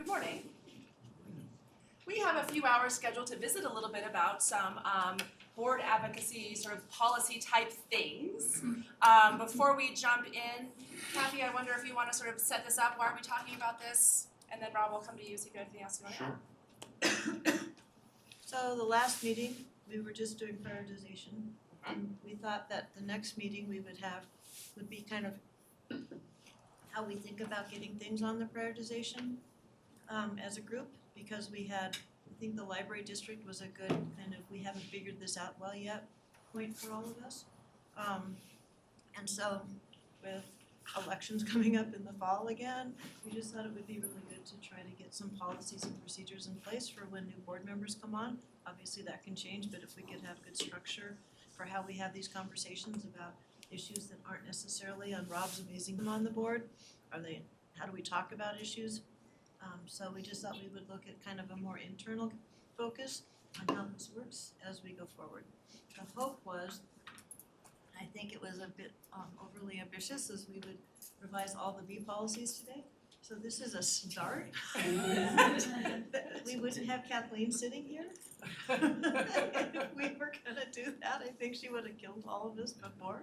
Good morning. We have a few hours scheduled to visit a little bit about some board advocacy sort of policy type things. Before we jump in, Kathy, I wonder if you want to sort of set this up. Why are we talking about this? And then Rob will come to you, see if you have anything else you want to add. So the last meeting, we were just doing prioritization. And we thought that the next meeting we would be kind of how we think about getting things on the prioritization as a group, because I think the library district was a good kind of, we haven't figured this out well yet point for all of us. And so with elections coming up in the fall again, we just thought it would be really good to try to get some policies and procedures in place for when new board members come on. Obviously that can change, but if we could have good structure for how we have these conversations about issues that aren't necessarily on Rob's amazing them on the board, how do we talk about issues? So we just thought we would look at kind of a more internal focus on how this works as we go forward. The hope was, I think it was a bit overly ambitious, as we would revise all the B policies today. So this is a start. We wouldn't have Kathleen sitting here. If we were gonna do that, I think she would have killed all of us before.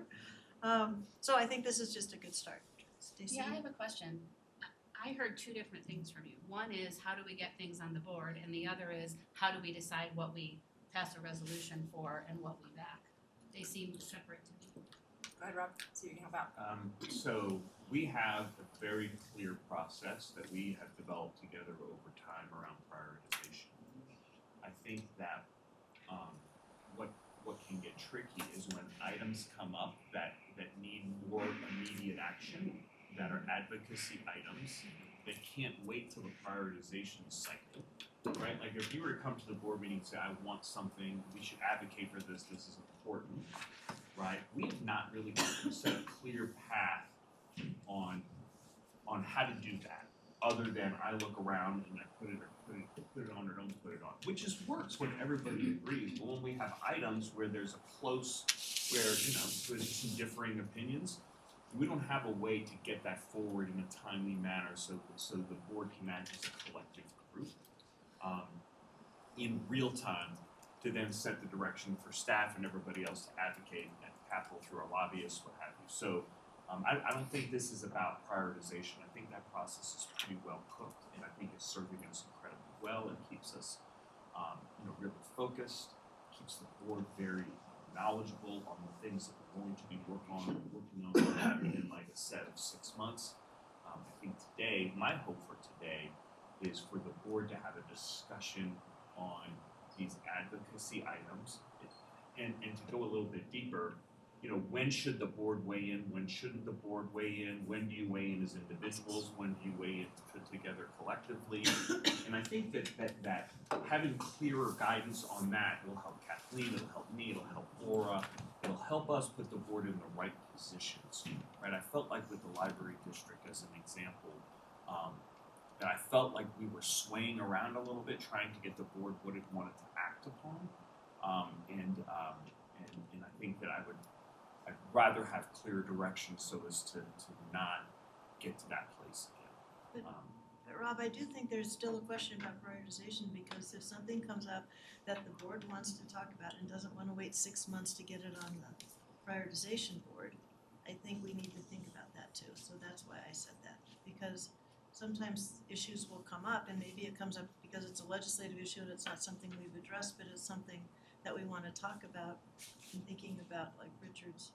So I think this is just a good start. Stacey? Yeah, I have a question. I heard two different things from you. One is how do we get things on the board, and the other is how do we decide what we pass a resolution for and what we back. They seem separate to me. Go ahead, Rob, see what you can help out. So we have a very clear process that we have developed together over time around prioritization. I think that what can get tricky is when items come up that need more immediate action, that are advocacy items that can't wait till the prioritization cycle, right? Like if you were to come to the board meeting and say, I want something, we should advocate for this is important, right? We have not really set a clear path on how to do that, other than I look around and I put it on or don't put it on, which just works when everybody agrees. But when we have items where there's where there's some differing opinions, we don't have a way to get that forward in a timely manner so the board can act as a collective group in real time to then set the direction for staff and everybody else to advocate at the Capitol through our lobbyists, what have you. So I don't think this is about prioritization. I think that process is pretty well cooked, and I think it's serving us incredibly well and keeps us really focused, keeps the board very knowledgeable on the things that we're going to be working on within like a set of 6 months. I think today, my hope for today is for the board to have a discussion on these advocacy items and to go a little bit deeper. When should the board weigh in? When shouldn't the board weigh in? When do you weigh in as individuals? When do you weigh in together collectively? And I think that having clearer guidance on that will help Kathleen, it'll help me, it'll help Laura, it'll help us put the board in the right positions, right? I felt like with the library district as an example, that I felt like we were swaying around a little bit, trying to get the board what it wanted to act upon, and I think that I'd rather have clear direction so as to not get to that place again. But Rob, I do think there's still a question about prioritization, because if something comes up that the board wants to talk about and doesn't want to wait 6 months to get it on the prioritization board, I think we need to think about that too. So that's why I said that, because sometimes issues will come up, and maybe it comes up because it's a legislative issue and it's not something we've addressed, but it's something that we want to talk about, and thinking about like Richard's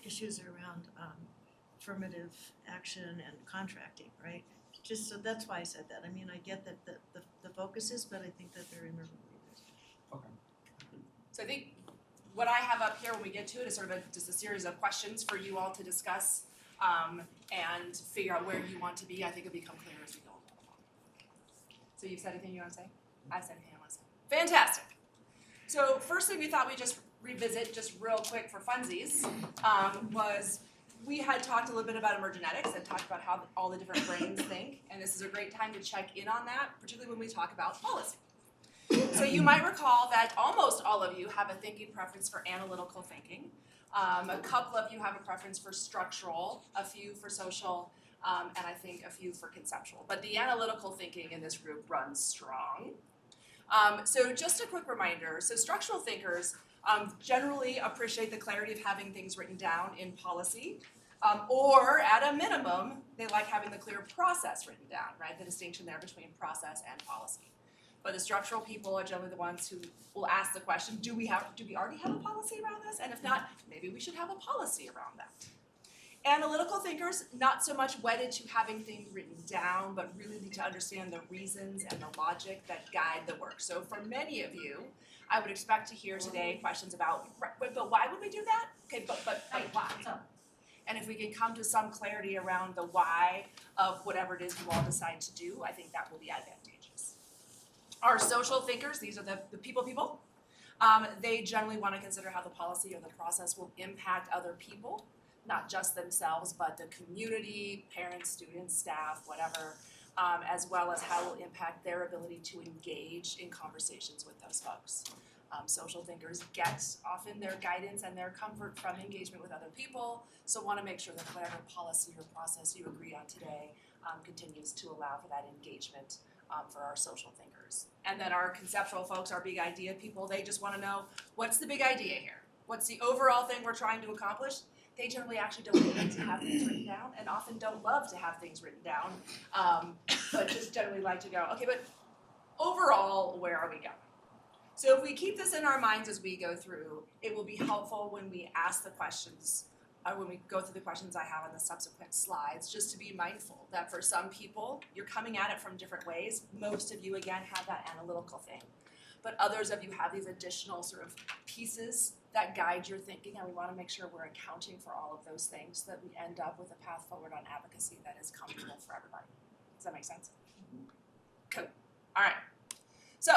issues around affirmative action and contracting, right? Just so that's why I said that. I mean, I get that the focus is, but I think that they're interrelated. Okay. So I think what I have up here when we get to it is sort of just a series of questions for you all to discuss and figure out where you want to be. I think it'll become clearer as we go along. So you've said anything you want to say? I've said anything I want to say. Fantastic. So first thing we thought we'd just revisit just real quick for funsies was we had talked a little bit about emergenetics and talked about how all the different brains think, and this is a great time to check in on that, particularly when we talk about policy. So you might recall that almost all of you have a thinking preference for analytical thinking. A couple of you have a preference for structural, a few for social, and I think a few for conceptual. But the analytical thinking in this group runs strong. So just a quick reminder, so structural thinkers generally appreciate the clarity of having things written down in policy, or at a minimum, they like having the clear process written down, right? The distinction there between process and policy. But the structural people are generally the ones who will ask the question, do we already have a policy around this? And if not, maybe we should have a policy around that. Analytical thinkers, not so much wedded to having things written down, but really need to understand the reasons and the logic that guide the work. So for many of you, I would expect to hear today questions about, but why would we do that? Okay, but why? And if we can come to some clarity around the why of whatever it is you all decide to do, I think that will be advantageous. Our social thinkers, these are the people. They generally want to consider how the policy or the process will impact other people, not just themselves, but the community, parents, students, staff, whatever, as well as how it will impact their ability to engage in conversations with those folks. Social thinkers get often their guidance and their comfort from engagement with other people, so want to make sure that whatever policy or process you agree on today continues to allow for that engagement for our social thinkers. And then our conceptual folks, our big idea people, they just want to know, what's the big idea here? What's the overall thing we're trying to accomplish? They generally actually don't need to have things written down, and often don't love to have things written down, but just generally like to go, okay, but overall, where are we going? So if we keep this in our minds as we go through, it will be helpful when we ask the questions, or when we go through the questions I have on the subsequent slides, just to be mindful that for some people, you're coming at it from different ways. Most of you, again, have that analytical thing. But others of you have these additional sort of pieces that guide your thinking, and we want to make sure we're accounting for all of those things so that we end up with a path forward on advocacy that is comfortable for everybody. Does that make sense? Cool. All right. So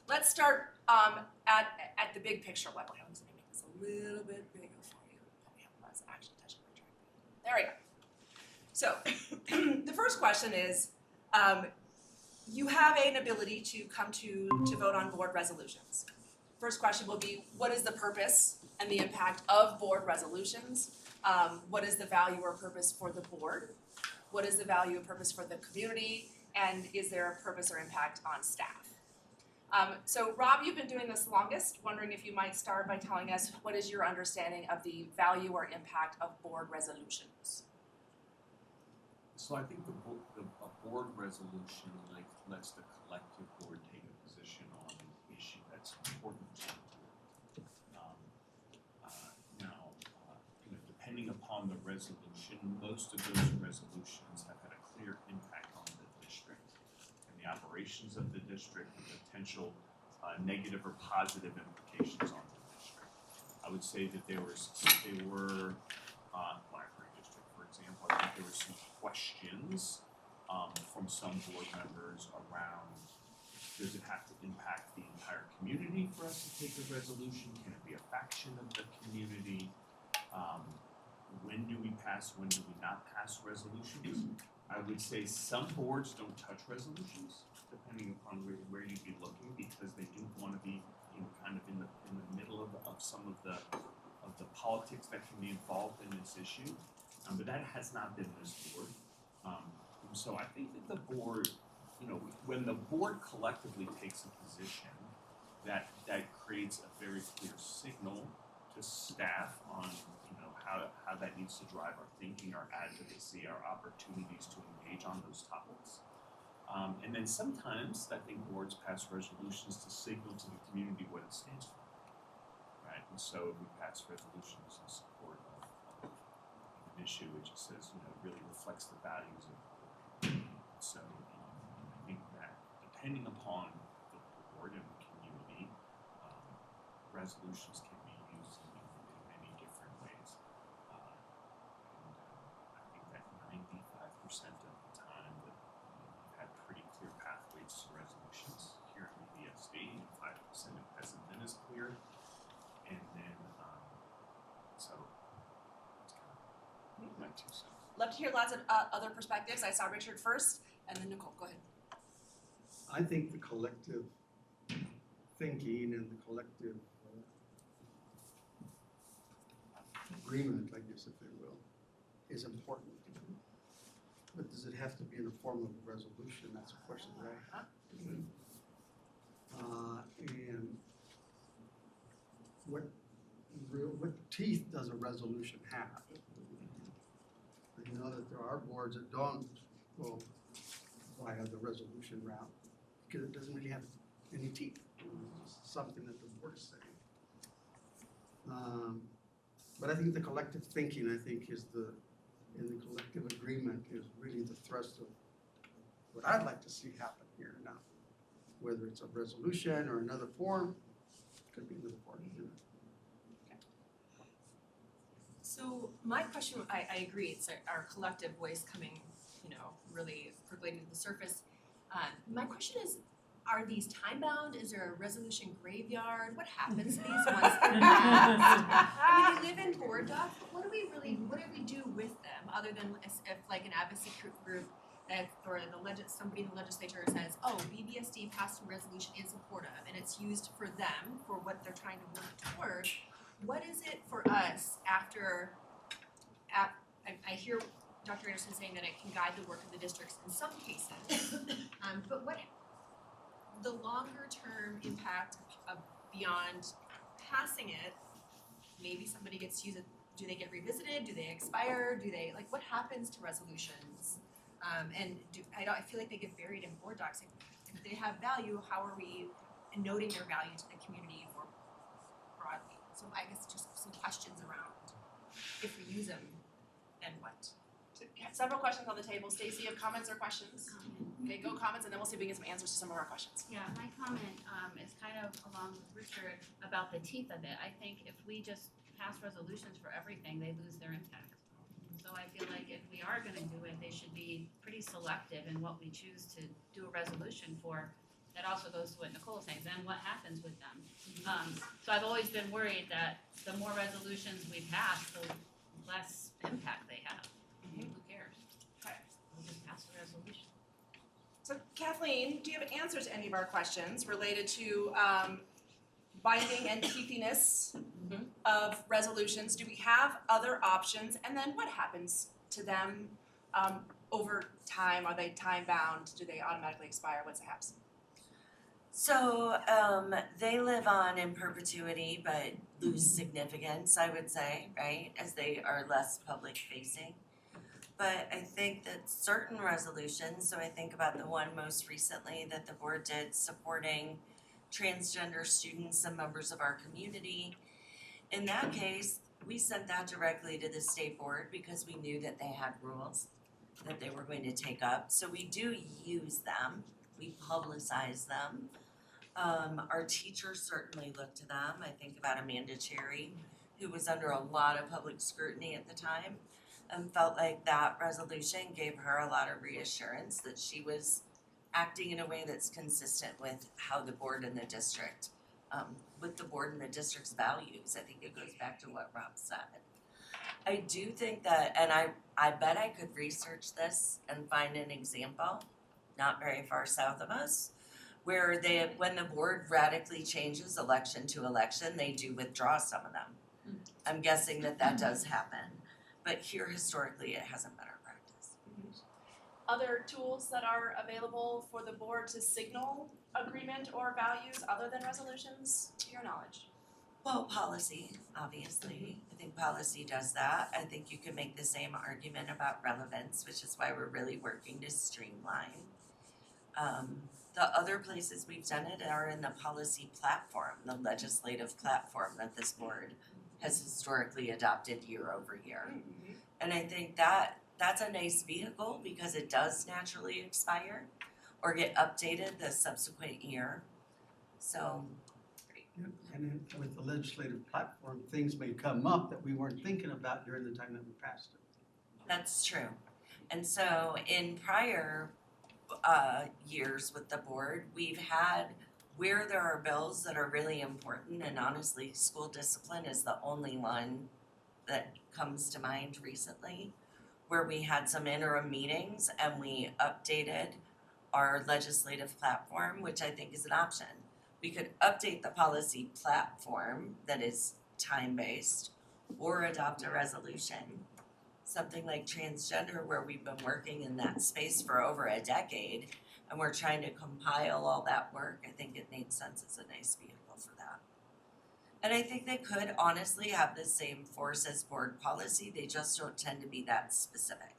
let's start at the big picture level. Let me make this a little bit bigger for you. Oh, yeah, let's actually touch my trackpad. There we go. So the first question is, you have an ability to come to vote on board resolutions. First question will be, what is the purpose and the impact of board resolutions? What is the value or purpose for the board? What is the value and purpose for the community? And is there a purpose or impact on staff? So Rob, you've been doing this longest. Wondering if you might start by telling us what is your understanding of the value or impact of board resolutions? So I think a board resolution lets the collective board take a position on an issue that's important to the board. Depending upon the resolution, most of those resolutions have had a clear impact on the district and the operations of the district, and potential negative or positive implications on the district. I would say that there were Blackberry District, for example, I think there were some questions from some board members around, does it have to impact the entire community for us to take a resolution? Can it be a faction of the community? When do we pass, when do we not pass resolutions? I would say some boards don't touch resolutions, depending upon where you'd be looking, because they don't want to be kind of in the middle of some of the politics that can be involved in this issue. But that has not been this board. So I think that the board, when the board collectively takes a position, that creates a very clear signal to staff on how that needs to drive our thinking, our advocacy, our opportunities to engage on those topics. And then sometimes I think boards pass resolutions to signal to the community what it stands for. Right? And so if we pass resolutions in support of an issue, it just says, it really reflects the values of the board. So I think that depending upon the board and the community, resolutions can be used in many different ways. I think that 95% of the time that we've had pretty clear pathways to resolutions here in the VSD, and 5% it hasn't been as clear. And then, so it's kind of my 2 cents. Love to hear lots of other perspectives. I saw Richard first, and then Nicole. Go ahead. I think the collective thinking and the collective agreement, I guess if they will, is important. But does it have to be in the form of a resolution? That's a question that I have. And what teeth does a resolution have? I know that there are boards that don't go via the resolution route because it doesn't really have any teeth. It's just something that the board is saying. But I think the collective thinking, and the collective agreement is really the thrust of what I'd like to see happen here now. Whether it's a resolution or another form, could be another form. So my question, I agree, it's our collective voice coming, really percolating to the surface. My question is, are these time bound? Is there a resolution graveyard? What happens to these once they're passed? I mean, they live in board docs, but what do we do with them other than if like an advocacy group that, or somebody in the legislature says, oh, BBSD passed a resolution in support of, and it's used for them, for what they're trying to work toward. What is it for us after, I hear Dr. Anderson saying that it can guide the work of the districts in some cases, but what, the longer term impact of beyond passing it, maybe somebody gets used, do they get revisited, do they expire, what happens to resolutions? I feel like they get buried in board docs, if they have value, how are we noting their value to the community more broadly? So I guess just some questions around if we use them, then what? So, several questions on the table. Stacy, you have comments or questions? Okay, go comments and then we'll see if we can get some answers to some of our questions. Yeah, my comment is kind of along with Richard about the teeth of it. I think if we just pass resolutions for everything, they lose their impact. So I feel like if we are gonna do it, they should be pretty selective in what we choose to do a resolution for. That also goes to what Nicole was saying, then what happens with them? So I've always been worried that the more resolutions we pass, the less impact they have. Who cares? Okay. We'll just pass the resolution. So Kathleen, do you have answers to any of our questions related to binding and teethiness of resolutions? Do we have other options? And then what happens to them over time? Are they time bound? Do they automatically expire? What's the haps? So they live on in perpetuity but lose significance, I would say, right, as they are less public facing. But I think that certain resolutions, so I think about the one most recently that the board did supporting transgender students and members of our community. In that case, we sent that directly to the state board because we knew that they had rules that they were going to take up. So we do use them, we publicize them. Our teachers certainly look to them. I think about Amanda Cherry, who was under a lot of public scrutiny at the time, and felt like that resolution gave her a lot of reassurance that she was acting in a way that's consistent with how the board and the district, with the board and the district's values. I think it goes back to what Rob said. I do think that, and I bet I could research this and find an example, not very far south of us, where when the board radically changes election to election, they do withdraw some of them. I'm guessing that does happen, but here historically it hasn't been our practice. Other tools that are available for the board to signal agreement or values other than resolutions, to your knowledge? Well, policy, obviously. I think policy does that. I think you can make the same argument about relevance, which is why we're really working to streamline. The other places we've done it are in the policy platform, the legislative platform that this board has historically adopted year over year. And I think that's a nice vehicle because it does naturally expire or get updated the subsequent year. So Yeah, and then with the legislative platform, things may come up that we weren't thinking about during the time that we passed it. that's true. And so in prior years with the board, we've had where there are bills that are really important, and honestly, school discipline is the only one that comes to mind recently, where we had some interim meetings and we updated our legislative platform, which I think is an option. We could update the policy platform that is time-based or adopt a resolution. something like transgender where we've been working in that space for over a decade and we're trying to compile all that work, I think it made sense as a nice vehicle for that. And I think they could honestly have the same force as board policy, they just don't tend to be that specific.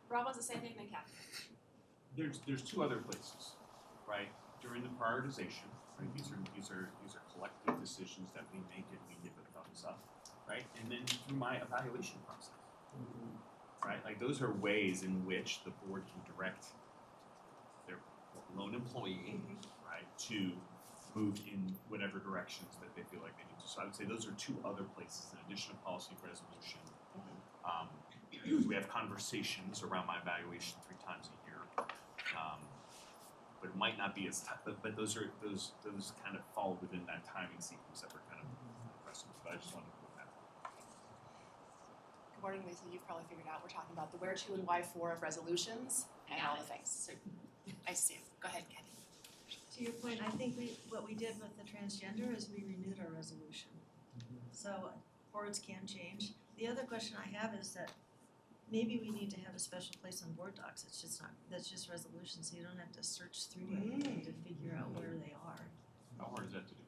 Rob wants to say anything, then Kathy. There's two other places, right? During the prioritization, right? These are collective decisions that we make and we give a thumbs up, right? And then through my evaluation process, right? Like those are ways in which the board can direct their lone employee, right, to move in whatever directions that they feel like they need to. So I would say those are two other places in addition to policy resolution. We have conversations around my evaluation 3 times a year. But it might not be as tough, but those kind of fall within that timing sequence that we're kind of pressing. But I just wanted to put that. Good morning, Lisa. You've probably figured out we're talking about the where to and why for of resolutions and all the things. So I see you. Go ahead, Kathy. To your point, I think what we did with the transgender is we renewed our resolution. So boards can change. The other question I have is that maybe we need to have a special place on board docs. That's just resolutions, so you don't have to search through everything to figure out where they are. How hard is that to do?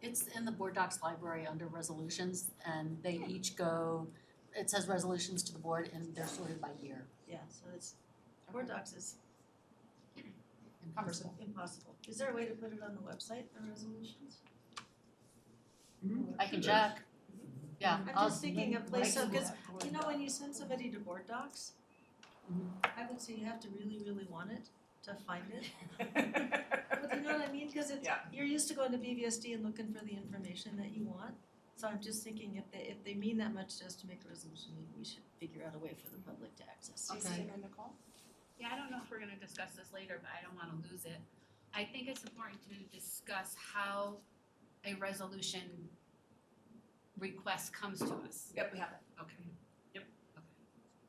It's in the board docs library under resolutions, and they each go, it says resolutions to the board, and they're sorted by year. Yeah, so it's, board docs is Cumbersome. impossible. Is there a way to put it on the website, the resolutions? I can check. Yeah, I'm just thinking a place, so, cause you know, when you send somebody to board docs, I would say you have to really, really want it to find it. But you know what I mean? Cause it's, Yeah. you're used to going to BVSD and looking for the information that you want. So I'm just thinking if they mean that much to us to make a resolution, maybe we should figure out a way for the public to access. Do you see it in Nicole? Yeah, I don't know if we're gonna discuss this later, but I don't wanna lose it. I think it's important to discuss how a resolution request comes to us. Yep, we have it. Okay.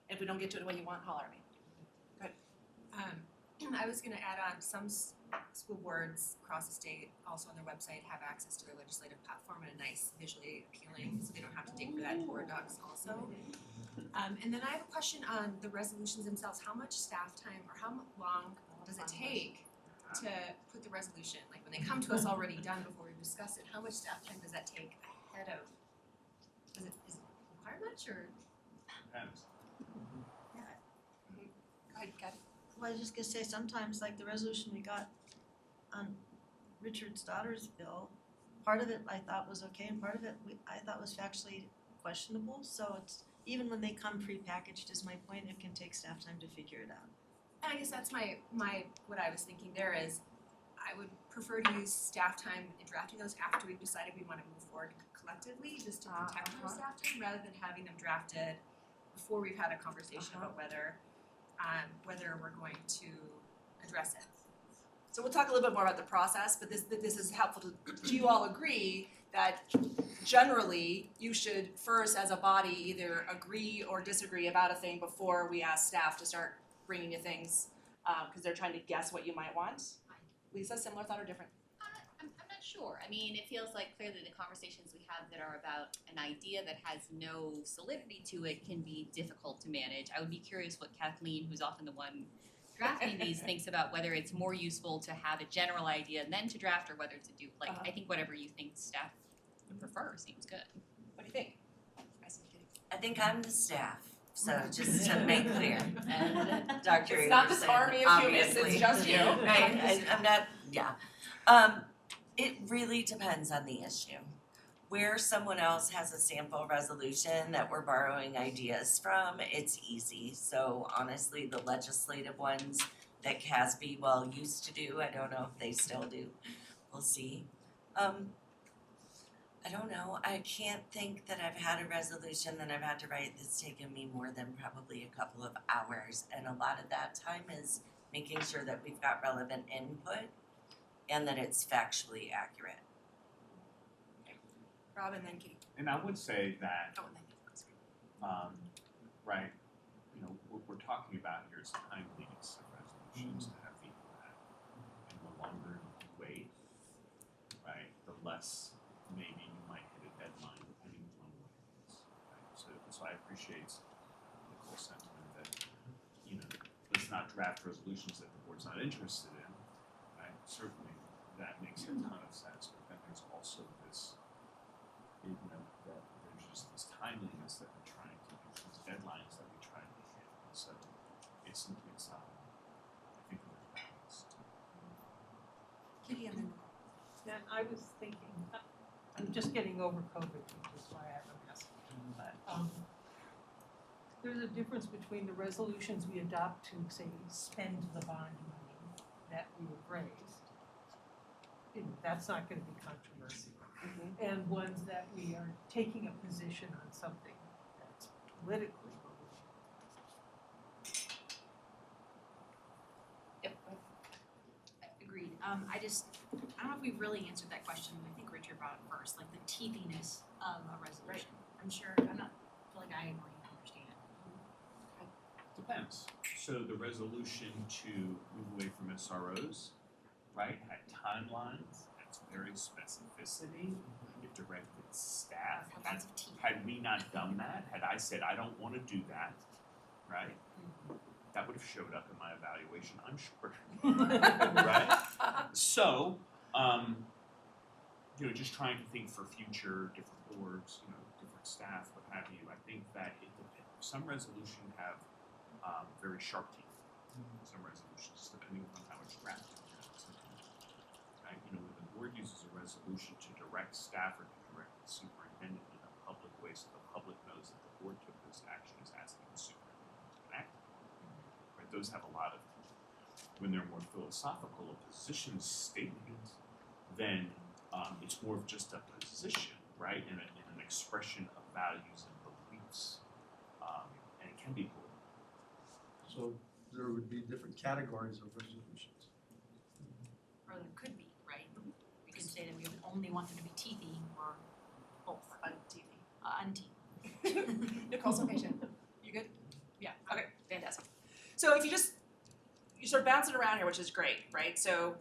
If we don't get to it the way you want, holler at me. I was gonna add on, some school boards across the state, also on their website, have access to their legislative platform in a nice visually appealing, so they don't have to dig for that in board docs also. And then I have a question on the resolutions themselves, how much staff time or how long does it take to put the resolution, like when they come to us already done before we discuss it, how much staff time does that take ahead of? Is it require much or? Depends. Go ahead, Kathy. Well, I was just gonna say, sometimes like the resolution we got on Richard's daughter's bill, part of it I thought was okay and part of it I thought was factually questionable, so it's, even when they come prepackaged is my point, it can take staff time to figure it out. And I guess that's my what I was thinking there is, I would prefer to use staff time in drafting those after we've decided we wanna move forward collectively, just to protect our staff time, rather than having them drafted before we've had a conversation about whether we're going to address it. So we'll talk a little bit more about the process, but this is helpful to, do you all agree that generally you should first as a body either agree or disagree about a thing before we ask staff to start bringing you things, cause they're trying to guess what you might want? Lisa, similar thought or different? I'm not sure. I mean, it feels like clearly the conversations we have that are about an idea that has no solidity to it can be difficult to manage. I would be curious what Kathleen, who's often the one drafting these, thinks about whether it's more useful to have a general idea and then to draft, or whether to do, like, I think whatever you think staff would prefer seems good. What do you think? I see Kitty. I think I'm the staff, so just to make clear, and Dr. It's not this Averson, army of humans, obviously. it's just you. Right, I'm not, yeah. It really depends on the issue. Where someone else has a sample resolution that we're borrowing ideas from, it's easy. So honestly, the legislative ones that CASB used to do, I don't know if they still do, we'll see. I don't know, I can't think that I've had a resolution that I've had to write that's taken me more than probably a couple of hours. And a lot of that time is making sure that we've got relevant input and that it's factually accurate. Rob and then Kitty. And I would say that, Oh, and then Kitty. right, you know, what we're talking about here is timeliness of resolutions to have people that. And the longer you wait, right, the less maybe you might hit a deadline depending on what it is. Right? So I appreciate the not draft resolutions that the board's not interested in, right? Certainly, that makes a ton of sense, but then there's also this, that there's just this timeliness that we're trying to, these deadlines that we try to hit, and so it's, I think there's balance to it. Katie and then Yeah, I was thinking, I'm just getting over COVID, which is why I have a mask. But there's a difference between the resolutions we adopt to, say, spend the bond money that we have raised. That's not gonna be controversial. And ones that we are taking a position on something that's politically motivated. Yep. Agreed. I don't know if we've really answered that question. I think Richard brought it first, like the teethiness of a resolution. I feel like I agree and understand. Depends. So the resolution to move away from SROs, right, had timelines, had very specificity, it directed staff. Lots of teeth. Had we not done that, had I said, I don't wanna do that, right, that would have showed up in my evaluation, I'm sure. Right? So, just trying to think for future different boards, different staff, what have you, I think that it depends. Some resolutions have very sharp teeth. Some resolutions, depending on how it's drafted. Right? When the board uses a resolution to direct staff or to direct the superintendent in a public way, so the public knows that the board took this action, is asking the superintendent to act. Right? Those have a lot of teeth. When they're more philosophical, a position statement, then it's more of just a position, right, and an expression of values and beliefs, and it can be political. So there would be different categories of resolutions. Or there could be, right? We could say that we would only want them to be teethy or both. Unteethy. Nicole's so patient. You good? Yeah, okay, fantastic. So if you sort of bounce it around here, which is great, right? So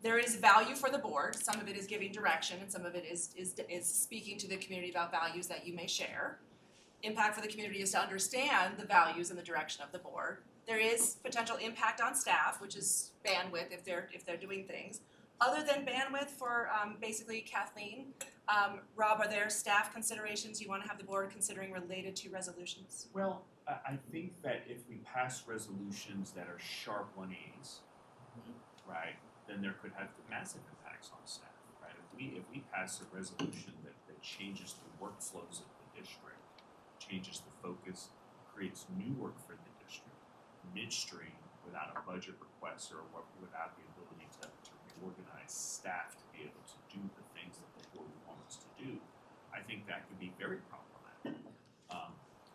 there is value for the board. Some of it is giving direction and some of it is speaking to the community about values that you may share. Impact for the community is to understand the values and the direction of the board. There is potential impact on staff, which is bandwidth if they're doing things. Other than bandwidth for basically Kathleen, Rob, are there staff considerations you want to have the board considering related to resolutions? Well, I think that if we pass resolutions that are sharp 180s, right, then there could have massive impacts on staff, right? If we pass a resolution that changes the workflows of the district, changes the focus, creates new work for the district, midstream, without a budget request or without the ability to reorganize staff to be able to do the things that the board wants to do, I think that could be very problematic.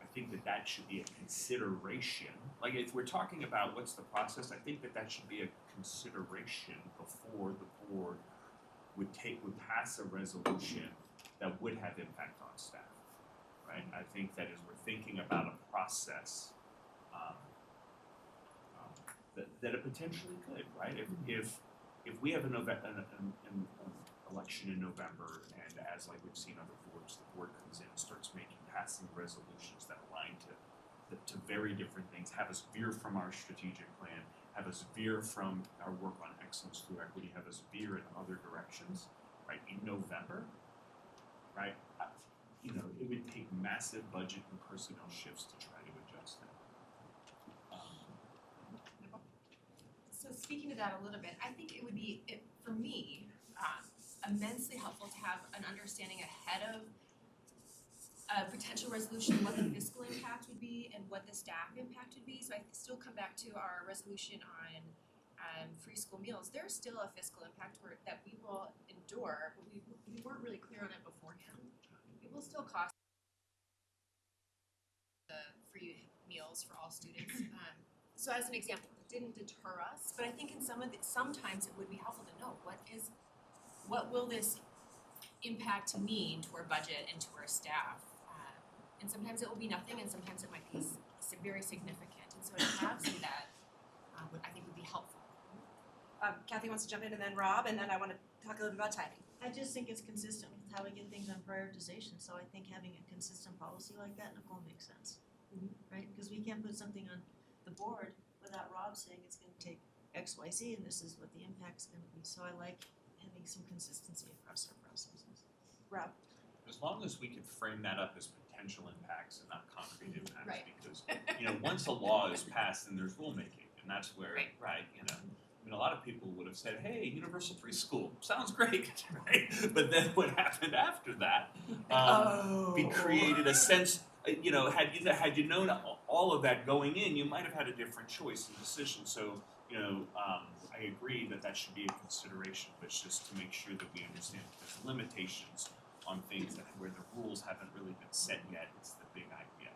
I think that should be a consideration. Like if we're talking about what's the process, I think that should be a consideration before the board would pass a resolution that would have impact on staff. Right? I think that as we're thinking about a process, that it potentially could, right? If we have an election in November, and as like we've seen other boards, the board comes in and starts passing resolutions that align to very different things, have us veer from our strategic plan, have us veer from our work on excellence through equity, have us veer in other directions, right? In November, right? It would take massive budget and personnel shifts to try to adjust that. So speaking to that a little bit, I think it would be, for me, immensely helpful to have an understanding ahead of a potential resolution, what the fiscal impact would be and what the staff impact would be. So I still come back to our resolution on free school meals. There's still a fiscal impact that we will endure, but we weren't really clear on it beforehand. It will still cost the free meals for all students. So as an example, it didn't deter us, but I think sometimes it would be helpful to know what will this impact mean to our budget and to our staff. And sometimes it will be nothing, and sometimes it might be very significant. And so to have some of that, I think would be helpful. Kathy wants to jump in, and then Rob, and then I want to talk a little bit about timing. I just think it's consistent with how we get things on prioritization, so I think having a consistent policy like that, Nicole, makes sense. Right, because we can't put something on the board without Rob saying it's gonna take X, Y, Z, and this is what the impact's gonna be, so I like having some consistency across our processes. Rob? As long as we can frame that up as potential impacts and not concrete impacts, Right. because, once a law is passed, then there's rulemaking, and that's where, Right. a lot of people would have said, hey, universal preschool, sounds great, right? But then what happened after that, we created a sense, had you known all of that going in, you might have had a different choice and decision. So, I agree that should be a consideration, but it's just to make sure that we understand that there's limitations on things where the rules haven't really been set yet. It's the big idea.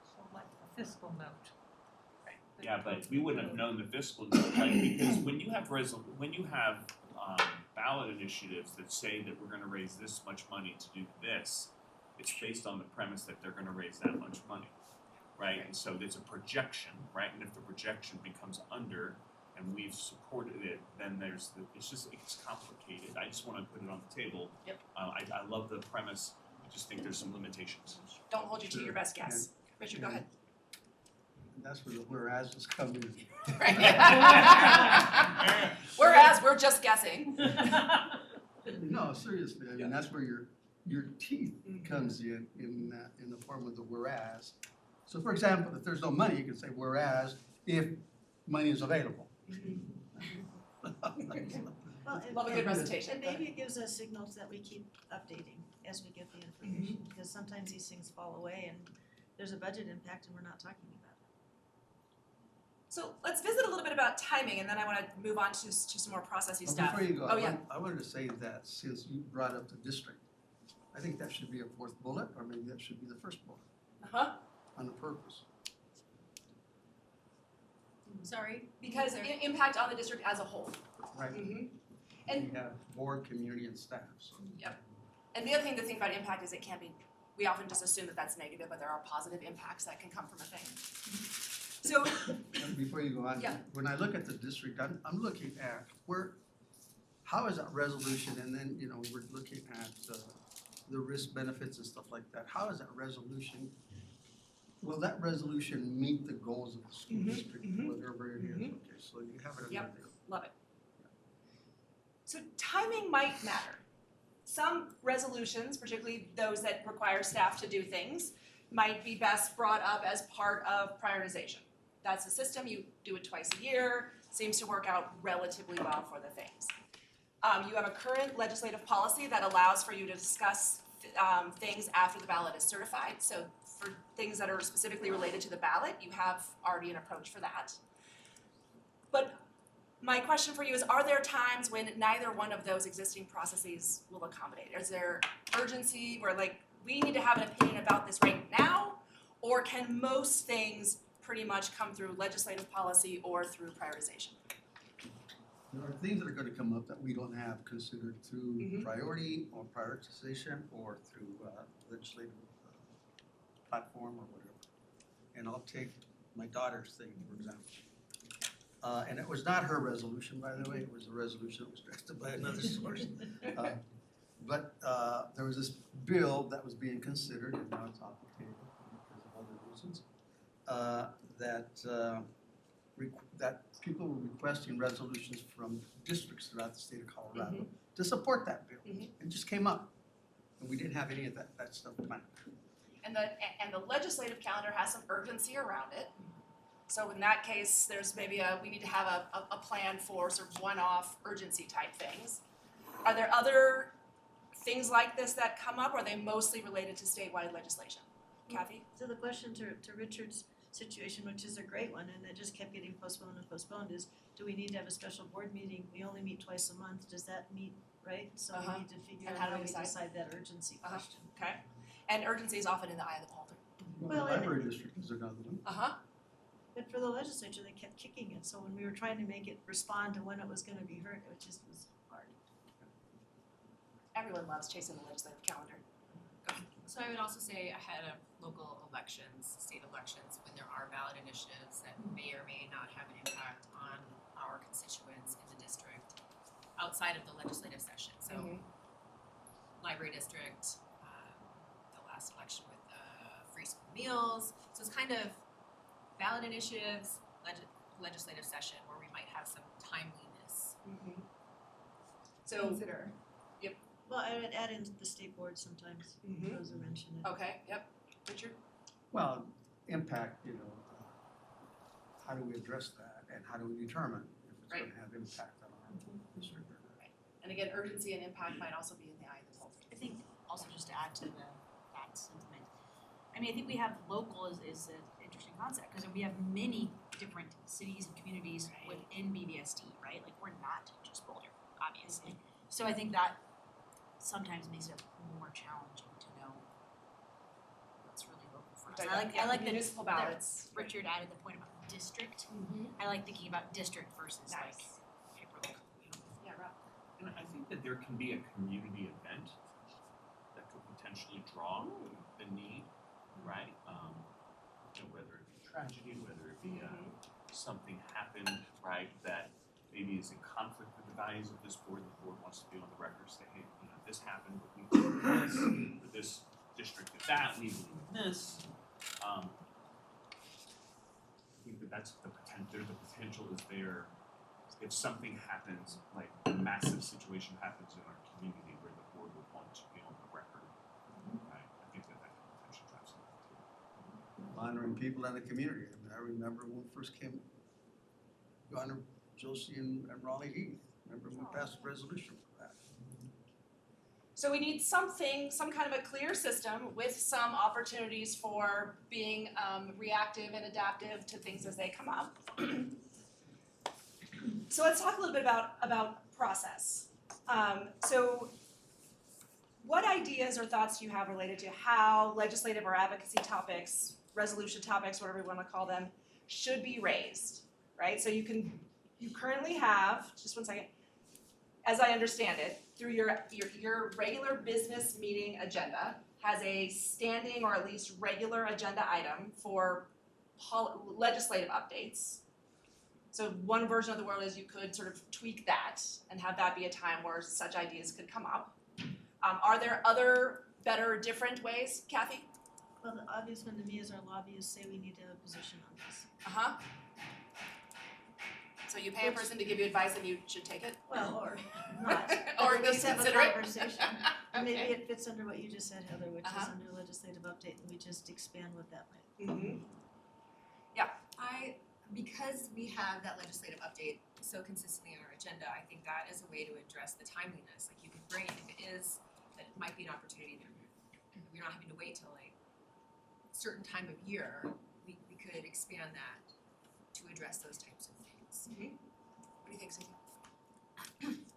So like the fiscal note. Yeah, but we wouldn't have known the fiscal note, because when you have ballot initiatives that say that we're gonna raise this much money to do this, it's based on the premise that they're gonna raise that much money, right? And so there's a projection, right? And if the projection becomes under and we've supported it, then it's complicated. I just wanna put it on the table. Yep. I love the premise, I just think there's some limitations. Don't hold you to Sure. your best guess. Richard, go ahead. And that's where the whereas come in. Whereas, we're just guessing. No, seriously, I mean, that's where your teeth comes in the form of the whereas. So for example, if there's no money, you can say whereas if money is available. Well, and- Love a good recitation. And maybe it gives us signals that we keep updating as we get the information, because sometimes these things fall away and there's a budget impact and we're not talking about it. So let's visit a little bit about timing, and then I want to move on to some more processy But stuff. before you go, Oh, yeah. I wanted to say that since you brought up the district, I think that should be a fourth bullet, or maybe that should be the first bullet Uh-huh. on the purpose. Sorry? Because impact on the district as a whole. Right. Mm-hmm. And you have board, community, and staff, so. And the other thing to think about impact is it can't be, we often just assume that that's negative, but there are positive impacts that can come from a thing. So, Before you go on, Yeah. when I look at the district, I'm looking at how is that resolution, and then, we're looking at the risk benefits and stuff like that. How is that resolution, will that resolution meet the goals of the school district, whatever it is? Okay, so you have it in Yep. there. love it. So timing might matter. Some resolutions, particularly those that require staff to do things, might be best brought up as part of prioritization. That's a system, you do it twice a year, seems to work out relatively well for the things. You have a current legislative policy that allows for you to discuss things after the ballot is certified. So for things that are specifically related to the ballot, you have already an approach for that. But my question for you is, are there times when neither one of those existing processes will accommodate? Is there urgency where we need to have an opinion about this right now? Or can most things pretty much come through legislative policy or through prioritization? There are things that are gonna come up that we don't have considered through priority or prioritization or through legislative platform or whatever. And I'll take my daughter's thing, for example. And it was not her resolution, by the way, it was a resolution that was drafted by another source. But there was this bill that was being considered, and now it's off the table because of other reasons, that people were requesting resolutions from districts throughout the state of Colorado to support that bill. It just came up, and we didn't have any of that stuff planned. And the legislative calendar has some urgency around it. So in that case, there's maybe we need to have a plan for sort of one-off urgency type things. Are there other things like this that come up, or are they mostly related to statewide legislation? Kathy? So the question to Richard's situation, which is a great one, and it just kept getting postponed and postponed, is do we need to have a special board meeting? We only meet twice a month, does that meet, right? So we need to figure And out how do how we we decide? decide that urgency question. Okay. And urgency is often in the eye of the beholder. Well, the library district is another one. But for the legislature, they kept kicking it, so when we were trying to make it respond to when it was gonna be heard, it just was hard. Everyone loves chasing the legislative calendar. So I would also say ahead of local elections, state elections, when there are ballot initiatives that may or may not have an impact on our constituents in the district outside of the legislative session. So library district, the last election with free school meals. So it's kind of ballot initiatives, legislative session where we might have some timeliness. So, Consider. Well, I would add in the state board sometimes, those are mentioned. okay, yep, Richard? Well, impact, how do we address that and how do we determine if it's gonna have impact on our district or not? And again, urgency and impact might also be in the eye of the beholder. I think also just to add to that sentiment, I mean, I think we have local is an interesting concept, because we have many different cities and communities within BBSD, right? Like, we're not just Boulder, obviously. So I think that sometimes makes it more challenging to know what's really local for us. I like that municipal ballots. Richard added the point about district. I like thinking about district versus like hyperlocal. Yeah, Rob. And I think that there can be a community event that could potentially draw the need, right? Whether it be tragedy, whether it be something happened, right, that maybe is in conflict with the values of this board. The board wants to be on the record, say, hey, this happened, but we believe in this, but this district did that, we believe in this. I think that that's the potential is there. If something happens, like a massive situation happens in our community where the board would want to be on the record, right? I think that could potentially drive something too. Honoring people in the community. I mean, I remember when we first came, you honor Josie and Raleigh Heath. Remember we passed a resolution for that. So we need some kind of a clear system with some opportunities for being reactive and adaptive to things as they come up. So let's talk a little bit about process. So what ideas or thoughts do you have related to how legislative or advocacy topics, resolution topics, whatever we want to call them, should be raised, right? So you currently have, just one second, as I understand it, through your regular business meeting agenda has a standing or at least regular agenda item for legislative updates. So one version of the world is you could sort of tweak that and have that be a time where such ideas could come up. Are there other better, different ways, Kathy? Well, the obvious one to me is our lobbyists say we need to have a position on this. So you pay a person to give you advice and you should take it? Well, or not. Or At at least least have a consider it? conversation. Maybe Okay. it fits under what you just said, Heather, which is under legislative update, and we just expand what that might. Because we have that legislative update so consistently on our agenda, I think that is a way to address the timeliness. Like, you could bring, if it is, that it might be an opportunity that we're not having to wait till like a certain time of year, we could expand that to address those types of things. What do you think, Cynthia?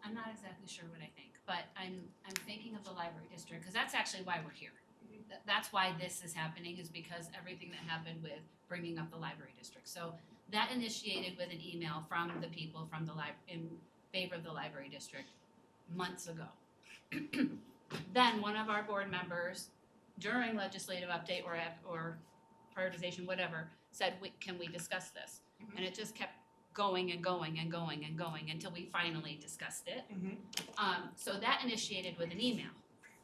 I'm not exactly sure what I think, but I'm thinking of the library district, because that's actually why we're here. That's why this is happening, is because everything that happened with bringing up the library district. So that initiated with an email from the people from the in favor of the library district months ago. Then one of our board members during legislative update or prioritization, whatever, said, can we discuss this? And it just kept going and going and going and going until we finally discussed it. So that initiated with an email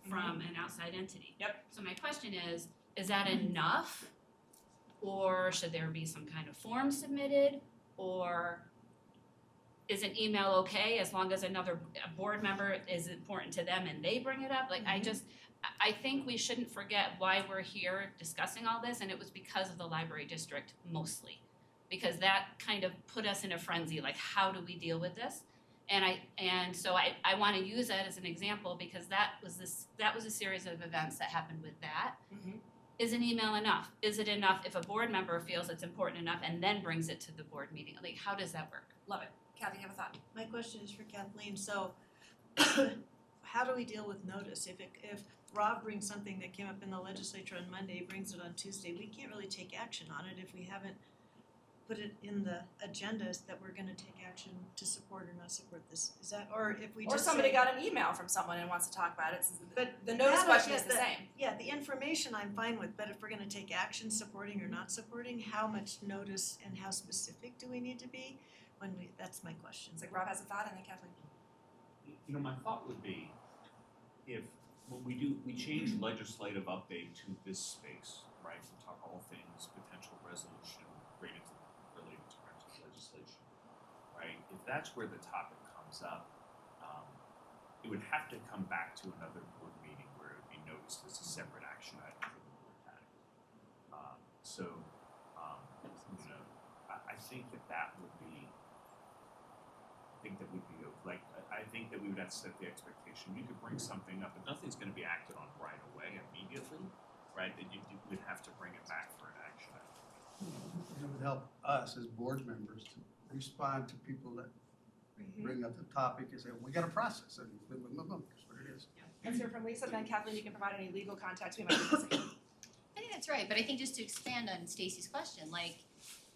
from an outside entity. Yep. So my question is that enough? Or should there be some kind of form submitted? Or is an email okay as long as a board member is important to them and they bring it up? Like, I think we shouldn't forget why we're here discussing all this, and it was because of the library district mostly. Because that kind of put us in a frenzy, like, how do we deal with this? And so I want to use that as an example, because that was a series of events that happened with that. Is an email enough? Is it enough if a board member feels it's important enough and then brings it to the board meeting? Like, how does that work? Love it. Kathy, you have a thought? My question is for Kathleen, so how do we deal with notice? If Rob brings something that came up in the legislature on Monday, brings it on Tuesday, we can't really take action on it if we haven't put it in the agendas that we're gonna take action to support or not support this. Is that, or if we Or just somebody say, got an email from someone and wants to talk about it, But the notice that I question get is the that- same. yeah, the information I'm fine with, but if we're gonna take action supporting or not supporting, how much notice and how specific do we need to be? That's my question. It's like Rob has a thought and then Kathleen. My thought would be, if when we change legislative update to this space, right? We talk all things potential resolution related to legislative that's where the topic comes up, it would have to come back to another board meeting where it would be noticed as a separate action item for the board to act. You know, I think that would be, I think that we would have to set the expectation. You could bring something up, but nothing's gonna be acted on right away immediately, right? That you would have to bring it back for an action item. It would help us as board members to respond to people that bring up the topic and say, well, we got a process, and boom, boom, boom, boom, that's what it is. Let's hear from Lisa, then Kathleen, you can provide any legal context we might be missing. I think that's right, but I think just to expand on Stacy's question, like,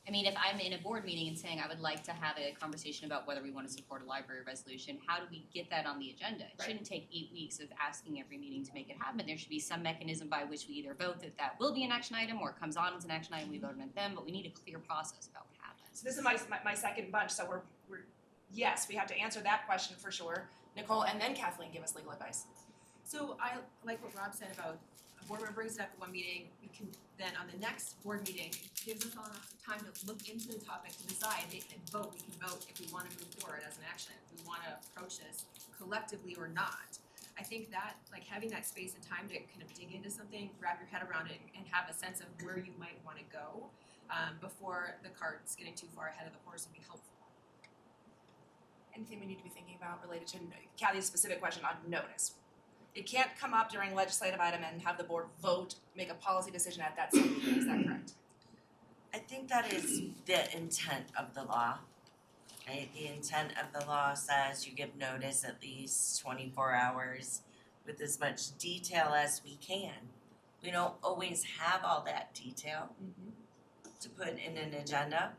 I mean, if I'm in a board meeting and saying I would like to have a conversation about whether we want to support a library resolution, how do we get that on the agenda? It Right. shouldn't take 8 weeks of asking every meeting to make it happen. There should be some mechanism by which we either vote that will be an action item or it comes on as an action item, we vote on it then, but we need a clear process about what happens. So this is my second bunch, so we're yes, we have to answer that question for sure. Nicole and then Kathleen give us legal advice. So I like what Rob said about a board member brings it up at one meeting, we can then on the next board meeting, gives us all enough time to look into the topic, to decide and vote, we can vote if we wanna move forward as an action, if we wanna approach this collectively or not. I think that, like having that space and time to kind of dig into something, wrap your head around it and have a sense of where you might wanna go, before the cart's getting too far ahead of the horse would be helpful. Anything we need to be thinking about related to Kathy's specific question on notice? It can't come up during legislative item and have the board vote, make a policy decision at that same meeting, is that correct? I think that is the intent of the law, right? The intent of the law says you give notice at least 24 hours with as much detail as we can. We don't always have all that detail to put in an agenda.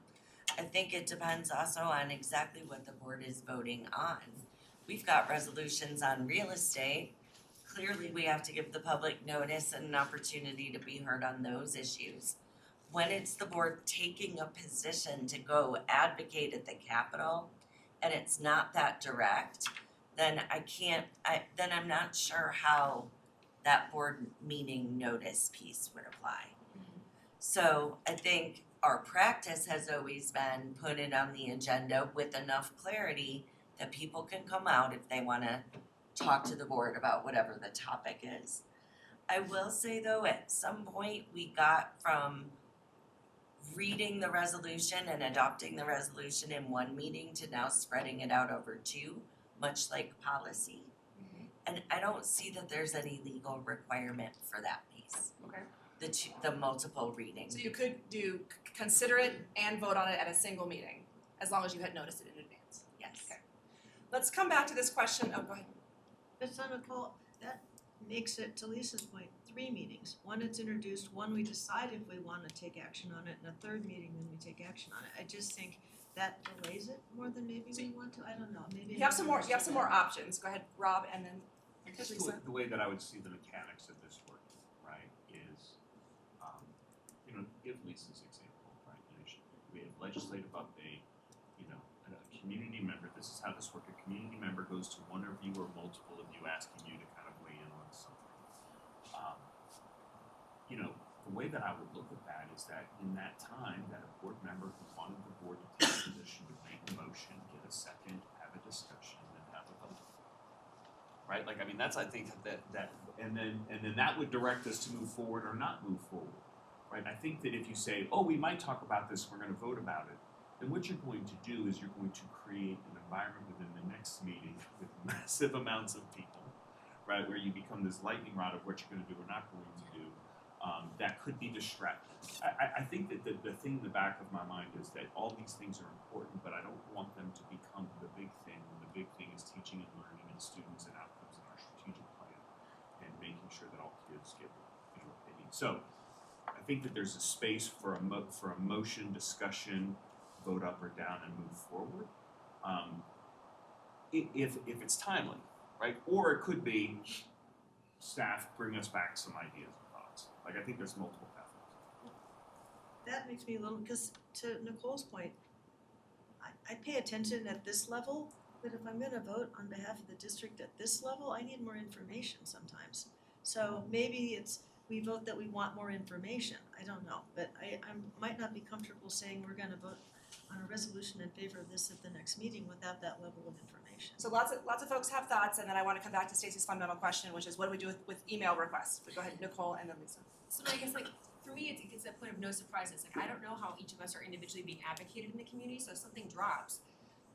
I think it depends also on exactly what the board is voting on. We've got resolutions on real estate. Clearly, we have to give the public notice and an opportunity to be heard on those issues. When it's the board taking a position to go advocate at the Capitol and it's not that direct, then then I'm not sure how that board meeting notice piece would apply. So I think our practice has always been put it on the agenda with enough clarity that people can come out if they wanna talk to the board about whatever the topic is. I will say though, at some point we got from reading the resolution and adopting the resolution in one meeting to now spreading it out over two, much like policy. And I don't see that there's any legal requirement for that piece. Okay. The multiple readings. So you could consider it and vote on it at a single meeting, as long as you had noticed it in advance. Yes. Okay. Let's come back to this question, oh, go ahead. But so Nicole, that makes it, to Lisa's point, 3 meetings. One it's introduced, one we decide if we wanna take action on it, and a third meeting then we take action on it. I just think that delays it more than maybe we want to, I don't know, maybe. You have some more options, go ahead, Rob, and then I guess Lisa? the way that I would see the mechanics of this working, right, is, give Lisa's example, right, we have legislative update, a community member, this is how this works, a community member goes to one of you or multiple of you asking you to kind of weigh in on something. The way that I would look at that is that in that time, that a board member who wanted the board to take a position would make a motion, get a second, have a discussion, and have a vote. Right, I think that and then that would direct us to move forward or not move forward. Right, I think that if you say, oh, we might talk about this, we're gonna vote about it, then what you're going to do is you're going to create an environment within the next meeting with massive amounts of people, right, where you become this lightning rod of what you're gonna do or not going to do, that could be distracting. I think that the thing in the back of my mind is that all these things are important, but I don't want them to become the big thing, when the big thing is teaching and learning and students and outcomes in our strategic plan, and making sure that all kids get visual opinion. So, I think that there's a space for a motion, discussion, vote up or down and move forward. If it's timely, right? Or it could be staff bring us back some ideas and thoughts. I think there's multiple pathways. That makes me a little, because to Nicole's point, I pay attention at this level, but if I'm gonna vote on behalf of the district at this level, I need more information sometimes. So maybe we vote that we want more information, I don't know, but I might not be comfortable saying we're gonna vote on a resolution in favor of this at the next meeting without that level of information. So lots of folks have thoughts, and then I wanna come back to Stacy's fundamental question, which is what do we do with email requests? Go ahead, Nicole, and then Lisa. So I guess like for me, it gets to that point of no surprises. Like I don't know how each of us are individually being advocated in the community. So if something drops,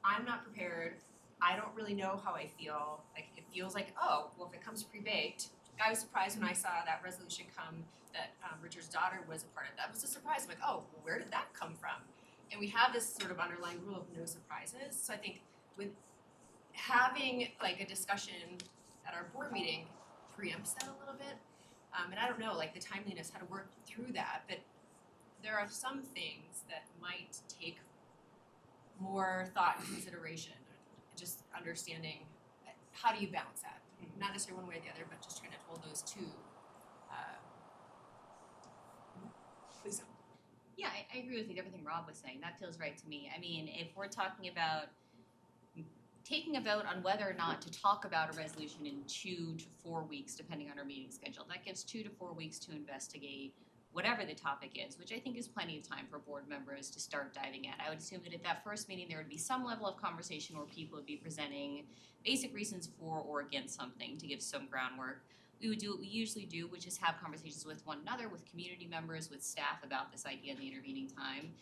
I'm not prepared. I don't really know how I feel. Like it feels like, oh, well, if it comes pre-baked, I was surprised when I saw that resolution come that Richard's daughter was a part of. That was a surprise. I'm like, oh, well, where did that come from? And we have this sort of underlying rule of no surprises. So I think with having like a discussion at our board meeting preempts that a little bit. And I don't know, like the timeliness, how to work through that, but there are some things that might take more thought and consideration, just understanding how do you balance that? Not necessarily one way or the other, but just trying to hold those two. Lisa. Yeah, I agree with everything Rob was saying. That feels right to me. I mean, if we're talking about taking a vote on whether or not to talk about a resolution in 2 to 4 weeks, depending on our meeting schedule, that gives 2 to 4 weeks to investigate whatever the topic is, which I think is plenty of time for board members to start diving in. I would assume that at that first meeting there would be some level of conversation where people would be presenting basic reasons for or against something to give some groundwork. We would do what we usually do, which is have conversations with one another, with community members, with staff about this idea in the intervening time.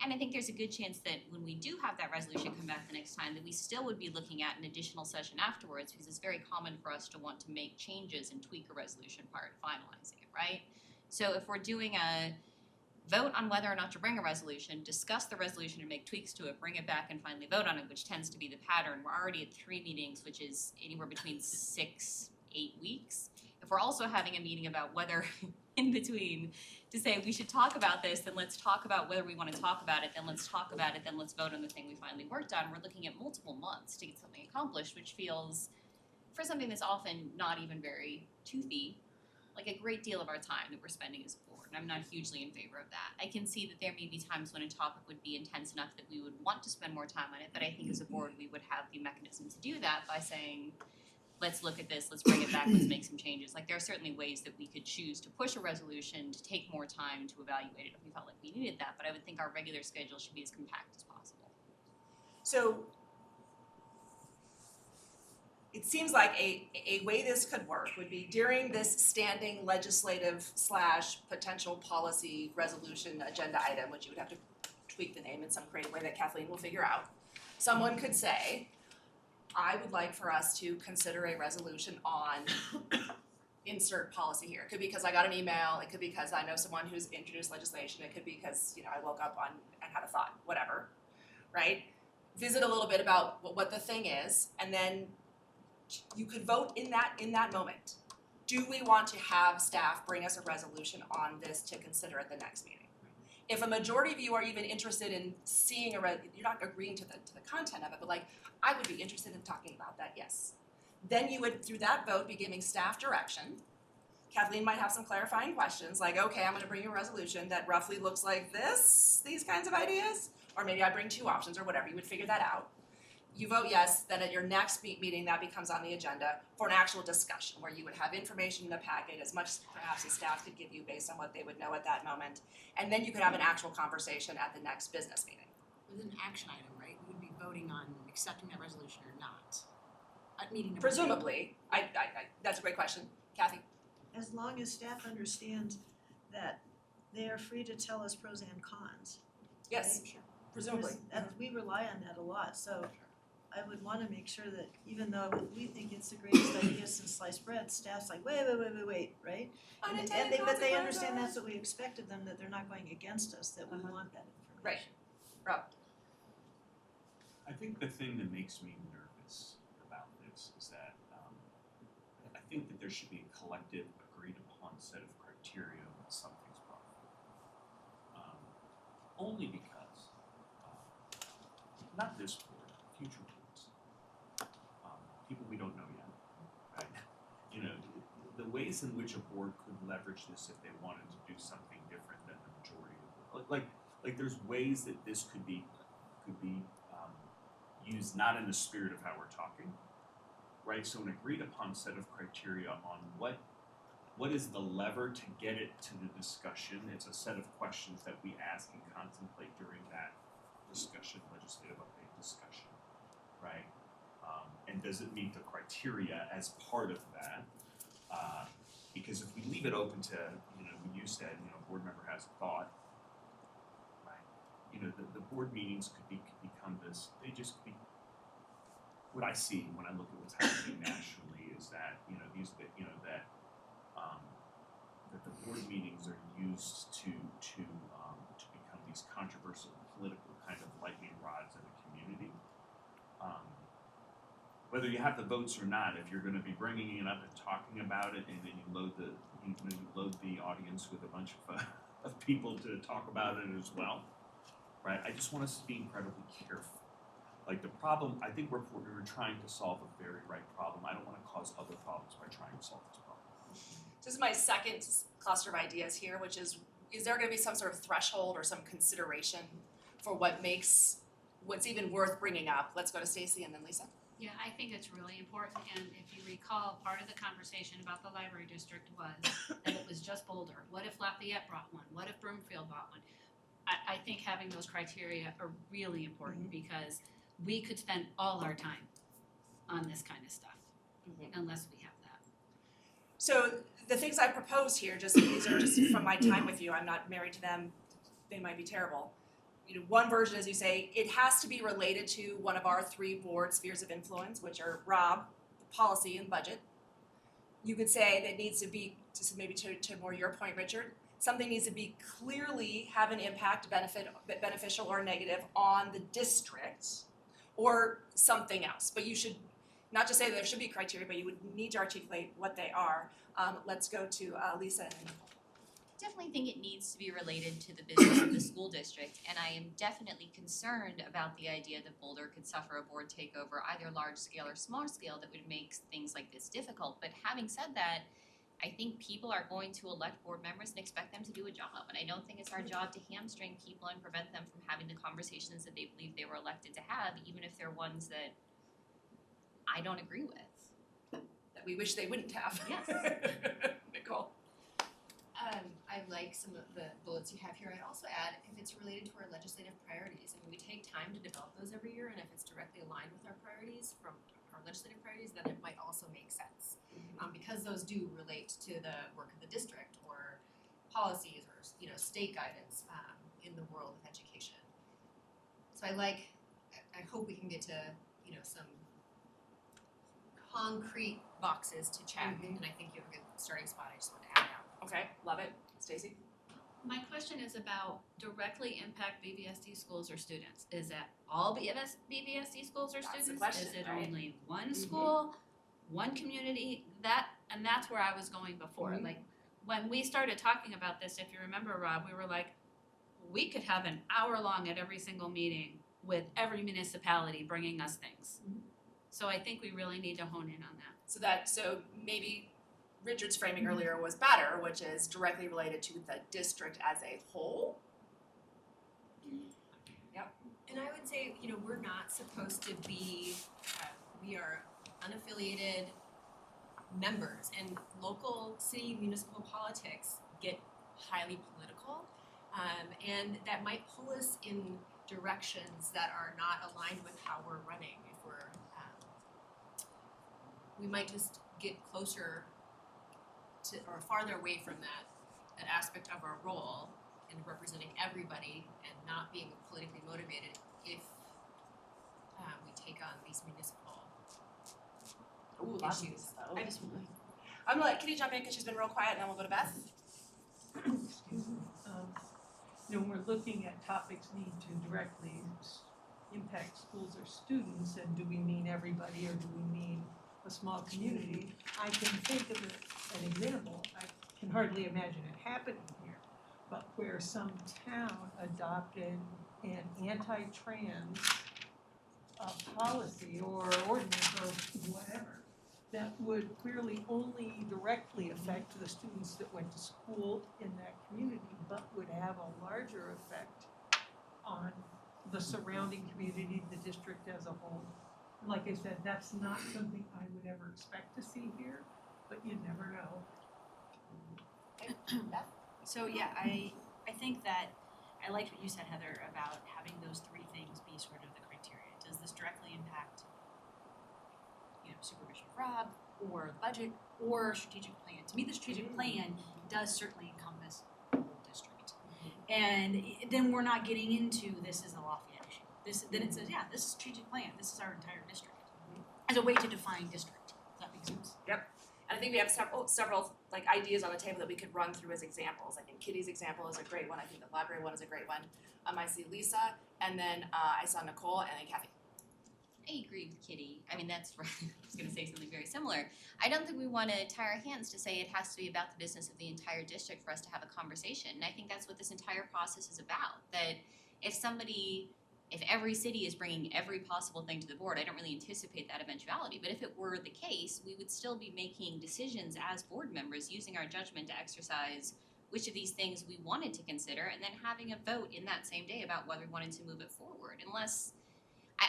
And I think there's a good chance that when we do have that resolution come back the next time, that we still would be looking at an additional session afterwards, because it's very common for us to want to make changes and tweak a resolution prior to finalizing it, right? So if we're doing a vote on whether or not to bring a resolution, discuss the resolution and make tweaks to it, bring it back and finally vote on it, which tends to be the pattern. We're already at 3 meetings, which is anywhere between 6, 8 weeks. If we're also having a meeting about whether in between to say we should talk about this, then let's talk about whether we want to talk about it, then let's talk about it, then let's vote on the thing we finally worked on. We're looking at multiple months to get something accomplished, which feels, for something that's often not even very toothy, like a great deal of our time that we're spending as a board, and I'm not hugely in favor of that. I can see that there may be times when a topic would be intense enough that we would want to spend more time on it, but I think as a board we would have the mechanism to do that by saying, let's look at this, let's bring it back, let's make some changes. Like there are certainly ways that we could choose to push a resolution to take more time to evaluate it if we felt like we needed that, but I would think our regular schedule should be as compact as possible. So it seems like a way this could work would be during this standing legislative / potential policy resolution agenda item, which you would have to tweak the name in some creative way that Kathleen will figure out. Someone could say, I would like for us to consider a resolution on insert policy here. It could be because I got an email, it could be because I know someone who's introduced legislation, it could be because, I woke up and had a thought, whatever, right? Visit a little bit about what the thing is, and then you could vote in that moment. Do we want to have staff bring us a resolution on this to consider at the next meeting? If a majority of you are even interested in seeing you're not agreeing to the content of it, but like, I would be interested in talking about that, yes. Then you would, through that vote, be giving staff direction. Kathleen might have some clarifying questions, like, okay, I'm gonna bring you a resolution that roughly looks like this, these kinds of ideas, or maybe I bring 2 options or whatever, you would figure that out. You vote yes, then at your next meeting, that becomes on the agenda for an actual discussion, where you would have information in the packet, as much perhaps as staff could give you based on what they would know at that moment. And then you could have an actual conversation at the next business meeting. With an action item, right? We would be voting on accepting that resolution or not. At meeting number 2. Presumably, I that's a great question. Kathy? As long as staff understands that they are free to tell us pros and cons. Yes, Right? presumably. Because we rely on that a lot, so I would wanna make sure that even though we think it's the greatest idea since sliced bread, staff's like, wait, right? But they understand that's what we expect of them, that they're not going against us, that we want that information. Right. Rob? I think the thing that makes me nervous about this is that I think that there should be a collective, agreed upon set of criteria when something's brought forward. Only because, not this board, future boards, people we don't know yet, right? The ways in which a board could leverage this if they wanted to do something different than the majority of the board. Like there's ways that this could be used not in the spirit of how we're talking, right? So an agreed upon set of criteria on what is the lever to get it to the discussion. It's a set of questions that we ask and contemplate during that discussion, bit of a big discussion, right? And does it meet the criteria as part of that? Because if we leave it open to, you said, board member has a thought, right? The board meetings could become this, they just be, what I see when I look at what's happening nationally is that, that the board meetings are used to become these controversial political kind of lightning rods in the community. Whether you have the votes or not, if you're going to be bringing it up and talking about it, and then you load the audience with a bunch of people to talk about it as well, right? I just want us to be incredibly careful. Like the problem, I think we're trying to solve a very right problem. I don't want to cause other problems by trying to solve this problem. This is my second cluster of ideas here, which is there going to be some sort of threshold or some consideration for what's even worth bringing up? Let's go to Stacy and then Lisa. Yeah, I think it's really important, and if you recall, part of the conversation about the library district was that it was just Boulder. What if Lafayette brought one? What if Broomfield brought one? I think having those criteria are really important because we could spend all our time on this kind of stuff unless we have that. So the things I propose here, these are just from my time with you. I'm not married to them. They might be terrible. One version is you say it has to be related to one of our 3 board spheres of influence, which are Rob, policy, and budget. You could say that needs to be, just maybe to more your point, Richard, something needs to be clearly have an impact, beneficial or negative on the district, or something else. But you should not just say that there should be criteria, but you would need to articulate what they are. Let's go to Lisa and Nicole. Definitely think it needs to be related to the business of the school district, and I am definitely concerned about the idea that Boulder could suffer a board takeover, either large scale or small scale, that would make things like this difficult. But having said that, I think people are going to elect board members and expect them to do a job, and I don't think it's our job to hamstring people and prevent them from having the conversations that they believe they were elected to have, even if they're ones that I don't agree with. That we wish they wouldn't have. Yes. Nicole. I like some of the bullets you have here. I'd also add if it's related to our legislative priorities. I mean, we take time to develop those every year, and if it's directly aligned with our priorities from our legislative priorities, then it might also make sense. Because those do relate to the work of the district or policies or state guidance in the world of education. So I hope we can get to some concrete boxes to check, and I think you have a good starting spot. I just want to add that. Okay, love it. Stacy? My question is about directly impact BVSD schools or students. Is that all BVSD schools or That's the students? question, Is it right? only one school, one community? That's where I was going before. Like when we started talking about this, if you remember, Rob, we were like, we could have an hour long at every single meeting with every municipality bringing us things. So I think we really need to hone in on that. So maybe Richard's framing earlier was better, which is directly related to the district as a whole. Yep. And I would say, we're not supposed to be, we are unaffiliated members, and local city municipal politics get highly political, and that might pull us in directions that are not aligned with how we're running. If we might just get closer to or farther away from that aspect of our role in representing everybody and not being politically motivated if we take on these municipal issues. I just I'm gonna let Kitty jump in because she's been real quiet, and then we'll go to Beth. Excuse me. When we're looking at topics need to directly impact schools or students, and do we mean everybody or do we mean a small community? I can think of an example. I can hardly imagine it happening here, but where some town adopted an anti-trans policy or ordinance or whatever that would clearly only directly affect the students that went to school in that community, but would have a larger effect on the surrounding community, the district as a whole. Like I said, that's not something I would ever expect to see here, but you never know. So yeah, I think that I liked what you said, Heather, about having those 3 things be sort of the criteria Rob, or budget, or strategic plan. To me, the strategic plan does certainly encompass the whole district. And then we're not getting into this is a Lafayette issue. Then it says, yeah, this is strategic plan, this is our entire district. As a way to define district. Does that make sense? And I think we have several like ideas on the table that we could run through as examples. I think Kitty's example is a great one. I think the library one is a great one. I see Lisa, and then I saw Nicole, and then Kathy. I agree with Kitty. I mean, that's right. I was going to say something very similar. I don't think we want to tie our hands to say it has to be about the business of the entire district for us to have a conversation. And I think that's what this entire process is about. That if every city is bringing every possible thing to the board, I don't really anticipate that eventuality. But if it were the case, we would still be making decisions as board members, using our judgment to exercise which of these things we wanted to consider, and then having a vote in that same day about whether we wanted to move it forward. Unless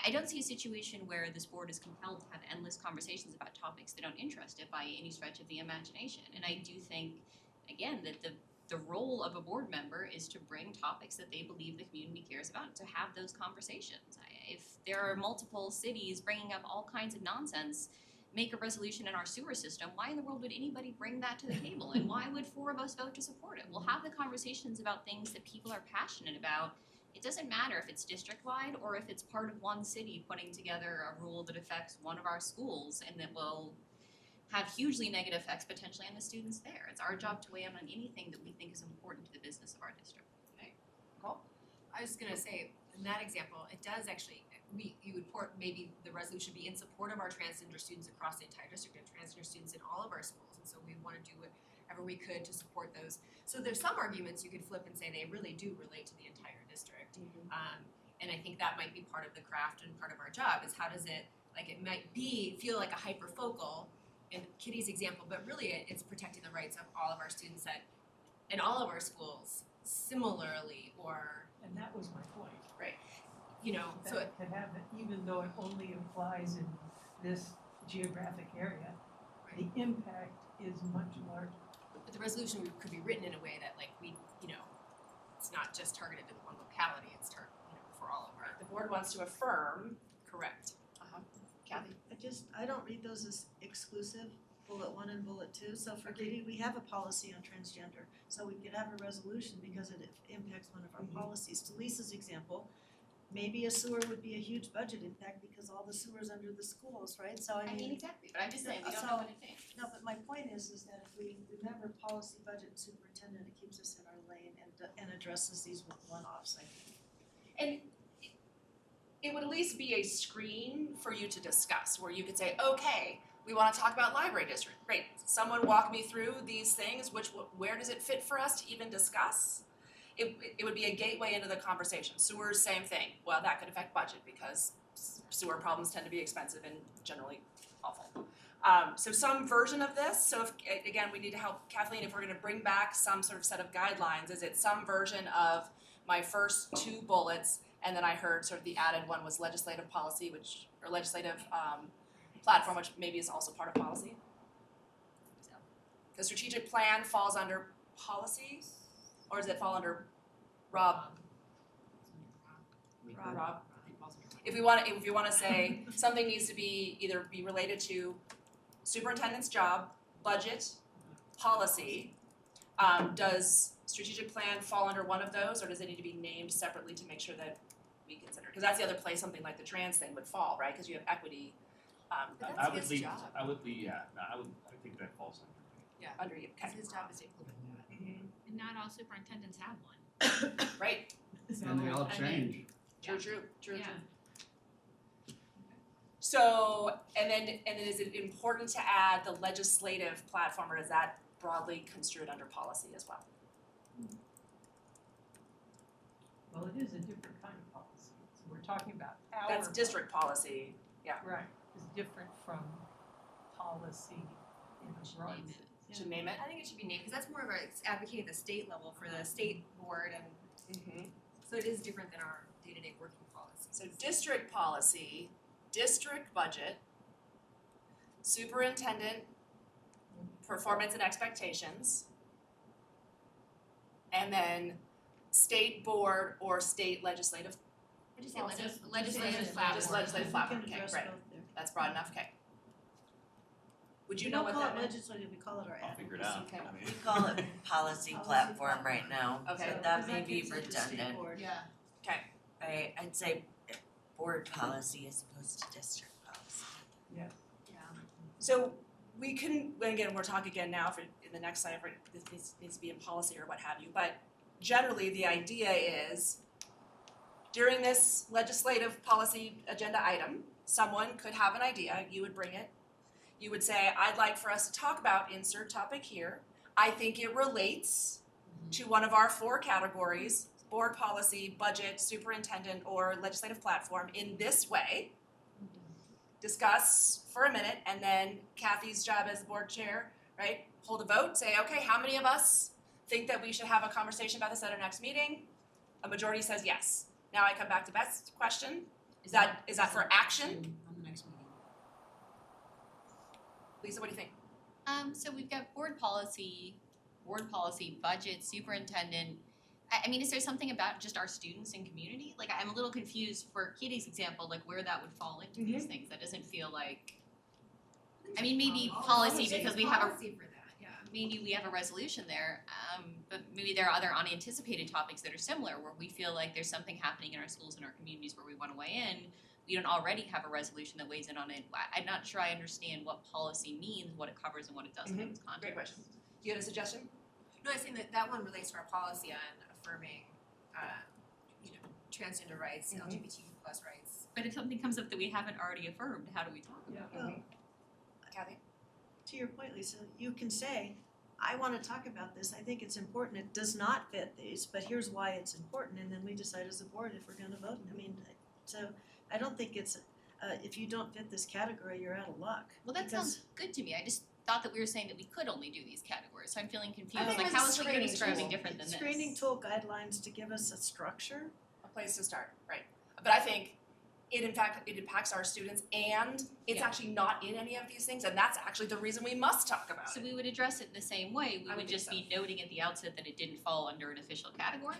I don't see a situation where this board is compelled to have endless conversations about topics that don't interest it by any stretch of the imagination. And I do think, again, that the role of a board member is to bring topics that they believe the community cares about, to have those conversations. If there are multiple cities bringing up all kinds of nonsense, make a resolution in our sewer system, why in the world would anybody bring that to the table? And why would 4 of us vote to support it? We'll have the conversations about things that people are passionate about. It doesn't matter if it's district-wide or if it's part of one city putting together a rule that affects one of our schools and that will have hugely negative effects potentially on the students there. It's our job to weigh in on anything that we think is important to the business of our district. I was gonna say, in that example, it does actually, you would maybe the resolution be in support of our transgender students across the entire district and transgender students in all of our schools. And so we wanna do whatever we could to support those. So there's some arguments you could flip and say they really do relate to the entire district. And I think that might be part of the craft and part of our job is how does it, like it might feel like a hyper-focal in Kitty's example, but really it's protecting the rights of all of our students in all of our schools similarly or, And that was my point. you know, so That could have, even though it only applies in this geographic area, the impact is much larger. but the resolution could be written in a way that like we, it's not just targeted to one locality, it's for all of our, The board wants to affirm. correct. Kathy. I don't read those as exclusive, bullet 1 and bullet 2. So for Kitty, we have a policy on transgender. So we could have a resolution because it impacts one of our policies. To Lisa's example, maybe a sewer would be a huge budget impact because all the sewers under the schools, right? So I mean, exactly, but I'm just saying, we don't know what it thinks. no, but my point is that if we remember policy, budget, and superintendent, it keeps us in our lane and addresses these one-offs, I think. And it would at least be a screen for you to discuss, where you could say, okay, we want to talk about library district. Great, someone walk me through these things, where does it fit for us to even discuss? It would be a gateway into the conversation. Sewers, same thing. Well, that could affect budget because sewer problems tend to be expensive and generally awful. So some version of this, so if, again, we need to help Kathleen if we're gonna bring back some sort of set of guidelines, is it some version of my first 2 bullets, and then I heard sort of the added one was legislative policy, or legislative platform, which maybe is also part of policy? So. The strategic plan falls under policy, or does it fall under Rob? Rob? If you wanna say something needs to either be related to superintendent's job, budget, policy, does strategic plan fall under one of those, or does it need to be named separately to make sure that we consider? Because that's the other place something like the trans thing would fall, right? Because you have equity. But I that's would his leave, job. I think that falls under me. Under you, okay. His job is to implement that. And not all superintendents have one. Right, And they all I change. true. Yeah. So, and then is it important to add the legislative platform, or is that broadly construed under policy as well? Well, it is a different kind of policy. So we're talking about our. That's district policy. Right, is different from policy in a broad Name it. sense. Should name it? I think it should be named, because that's more of advocating at the state level for the state board, and so it is different than our day-to-day working policy. So district policy, district budget, superintendent performance and expectations, and then state board or state legislative, I just say Well, legislative legislative platform. just legislative platform, We okay, can address right, both there. that's broad enough, okay. Would you We know don't what that call it is? legislative, we call it our I'll figure it advocacy. out, I mean. We call it policy platform right now, so Okay. that Because may be gets into state redundant, board. Yeah. Okay, right? I'd say board policy as opposed to district policy. Yeah. so we can, and again, we'll talk again now for, in the next slide, for, this needs to be in policy or what have you, but generally, the idea is during this legislative policy agenda item, someone could have an idea, you would bring it. You would say, I'd like for us to talk about insert topic here. I think it relates to one of our 4 categories, board policy, budget, superintendent, or legislative platform in this way. Discuss for a minute, and then Kathy's job as the board chair, right? Hold a vote, say, okay, how many of us think that we should have a conversation about this at our next meeting? A majority says yes. Now I come back to Beth's question. Is that for action? On the next meeting. Lisa, what do you think? So we've got board policy, budget, superintendent. I mean, is there something about just our students and community? Like, I'm a little confused for Katie's example, like where that would fall into these things. That doesn't feel like, I mean, maybe policy because we have a, Policy for that, yeah. maybe we have a resolution there, but maybe there are other unanticipated topics that are similar where we feel like there's something happening in our schools and our communities where we wanna weigh in. We don't already have a resolution that weighs in on it. I'm not sure I understand what policy means, what it covers and what it doesn't in this context. Great question. You had a suggestion? No, I think that one relates to our policy on affirming, transgender rights, LGBTQ plus rights. But if something comes up that we haven't already affirmed, how do we talk about it? Well, Kathy? to your point, Lisa, you can say, I wanna talk about this, I think it's important, it does not fit these, but here's why it's important, and then we decide as a board if we're gonna vote. I mean, so I don't think it's, if you don't fit this category, you're out of luck. Well, that because- sounds good to me. I just thought that we were saying that we could only do these categories, so I'm feeling confused. think Like, it's how a is what you're screening describing tool. different than this? Screening tool guidelines to give us a structure. A place to start, right. But I think it impacts our students and it's Yeah. actually not in any of these things and that's actually the reason we must talk about So it. we would address it the same way. We I would would just think be noting at the outset that it didn't fall under an official category.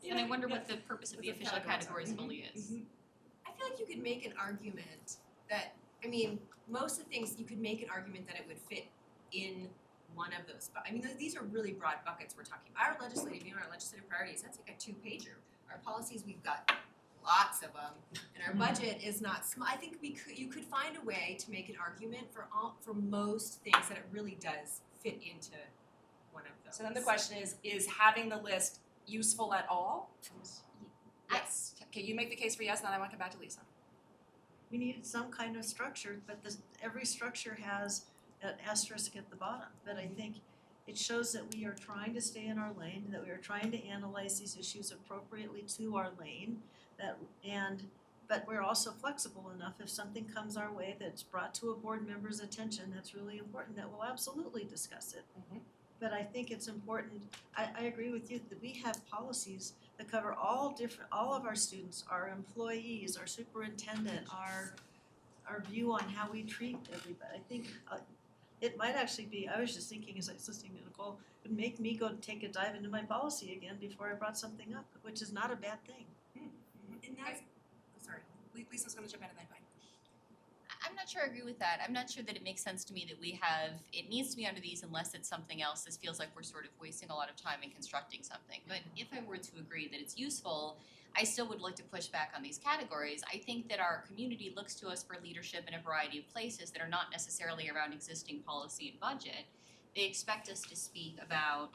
And I wonder what the purpose of the What the official categories are. categories fully is. I feel like you could make an argument that, I mean, most of the things, you could make an argument that it would fit in one of those, but I mean, these are really broad buckets we're talking about. Our legislative priorities, that's like a 2-pager. Our policies, we've got lots of them, and our budget is not small. I think you could find a way to make an argument for most things that it really does fit into one of those. So then the question is having the list useful at all? Yes. Okay, you make the case for yes, and then I want to come back to Lisa. We needed some kind of structure, but every structure has an asterisk at the bottom. But I think it shows that we are trying to stay in our lane, that we are trying to analyze these issues appropriately to our lane, but we're also flexible enough if something comes our way that's brought to a board member's attention that's really important, that we'll absolutely discuss it. Mhm. But I think it's important, I agree with you, that we have policies that cover all of our students, our employees, our superintendent, our view on how we treat everybody. I think it might actually be, I was just thinking as I was listening to Nicole, it would make me go take a dive into my policy again before I brought something up, which is not a bad thing. And that's, Sorry, Lisa's gonna jump in and then go. I'm not sure I agree with that. I'm not sure that it makes sense to me that we have, it needs to be under these unless it's something else. This feels like we're sort of wasting a lot of time in constructing something. But if I were to agree that it's useful, I still would like to push back on these categories. I think that our community looks to us for leadership in a variety of places that are not necessarily around existing policy and budget. They expect us to speak about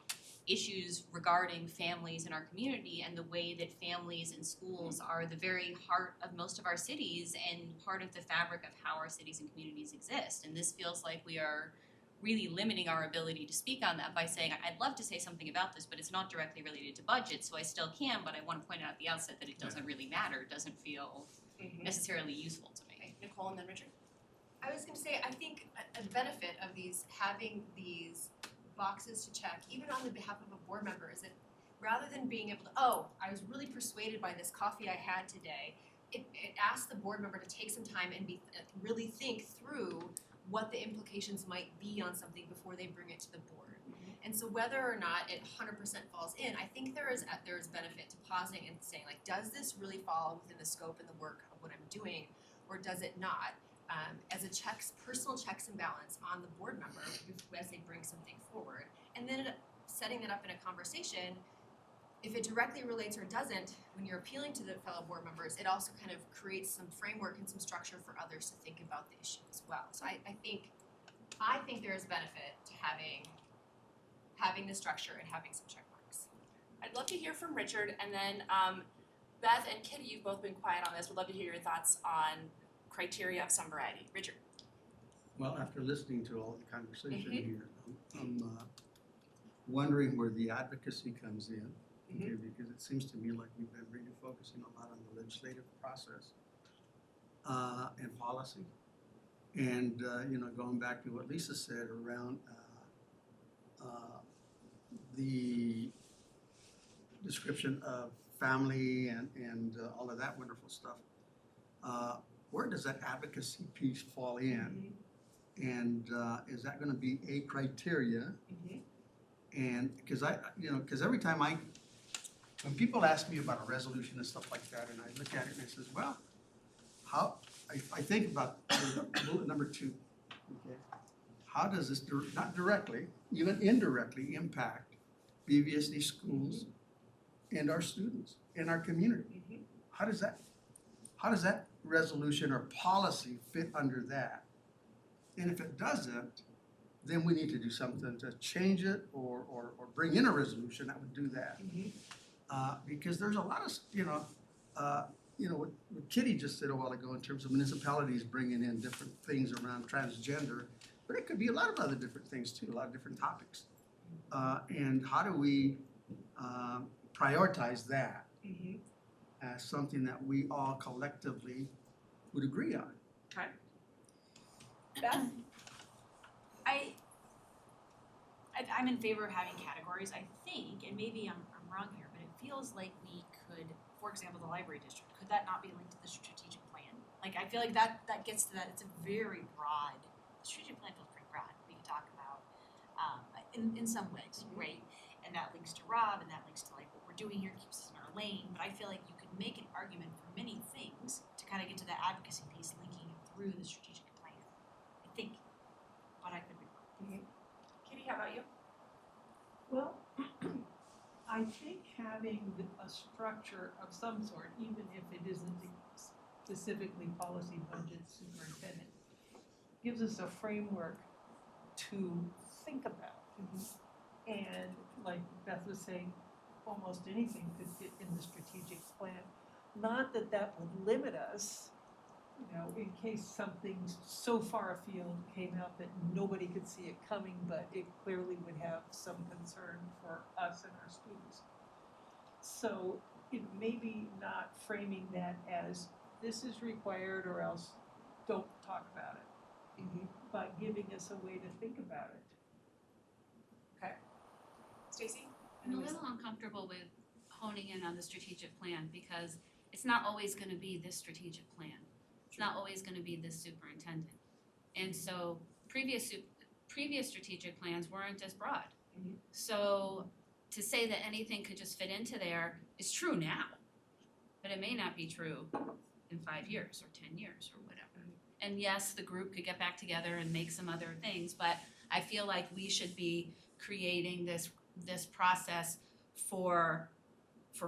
issues regarding families in our community and the way that families and schools are the very heart of most of our cities and part of the fabric of how our cities and communities exist. And this feels like we are really limiting our ability to speak on that by saying, I'd love to say something about this, but it's not directly related to budget, so I still can, but I want to point out at the outset that it doesn't really matter, it doesn't feel necessarily useful to me. Okay, Nicole and then Richard. I was gonna say, I think a benefit of having these boxes to check, even on the behalf of a board member, is that rather than being able to, I was really persuaded by this coffee I had today, it asks the board member to take some time and really think through what the implications might be on something before they bring it to the board. And so whether or not it 100% falls in, I think there is benefit to pausing and saying, like, does this really fall within the scope and the work of what I'm doing, or does it not? as a personal checks and balance on the board member as they bring something forward. And then setting it up in a conversation, if it directly relates or doesn't, when you're appealing to the fellow board members, it also kind of creates some framework and some structure for others to think about the issue as well. So I think there is benefit to having the structure and having some check marks. I'd love to hear from Richard, and then Beth and Kitty, you've both been quiet on this. Would love to hear your thoughts on criteria of some variety. Richard. Well, after listening to all the conversation here, I'm wondering where the advocacy comes in. Okay, because it seems to me like we've been really focusing a lot on the legislative process and policy. And, going back to what Lisa said around the description of family and all of that wonderful stuff, where does that advocacy piece fall in? And is that gonna be a criteria? And, because every time when people ask me about a resolution and stuff like that, and I look at it and I says, well, I think about bullet number 2, okay? How does this, not directly, even indirectly impact BVSD schools and our students in our community? How does that resolution or policy fit under that? And if it doesn't, then we need to do something to change it or bring in a resolution that would do that. Because there's a lot of, what Kitty just said a while ago in terms of municipalities bringing in different things around transgender, but it could be a lot of other different things too, a lot of different topics. And how do we prioritize that as something that we all collectively would agree on? Okay. Beth? I'm in favor of having categories, I think, and maybe I'm wrong here, but it feels like we could, for example, the library district, could that not be linked to the strategic plan? Like, I feel like that gets to that, it's a very broad, the strategic plan feels pretty broad, we could talk about, in some ways, right? And that links to Rob, and that links to like what we're doing here, keeps us in our lane, but I feel like you could make an argument for many things to kind of get to the advocacy piece, linking it through the strategic plan, I think, but I could be wrong. Kitty, how about you? Well, I think having a structure of some sort, even if it isn't specifically policy, budget, superintendent, gives us a framework to think about. And like Beth was saying, almost anything could fit in the strategic plan. Not that that would limit us, in case something so far afield came out that nobody could see it coming, but it clearly would have some concern for us and our students. So maybe not framing that as this is required or else don't talk about it, but giving us a way to think about it. Okay. Stacy? I'm a little uncomfortable with honing in on the strategic plan because it's not always gonna be this strategic plan. It's not always gonna be this superintendent. And so previous strategic plans weren't as broad. So to say that anything could just fit into there is true now, but it may not be true in 5 years or 10 years or whatever. And yes, the group could get back together and make some other things, but I feel like we should be creating this process for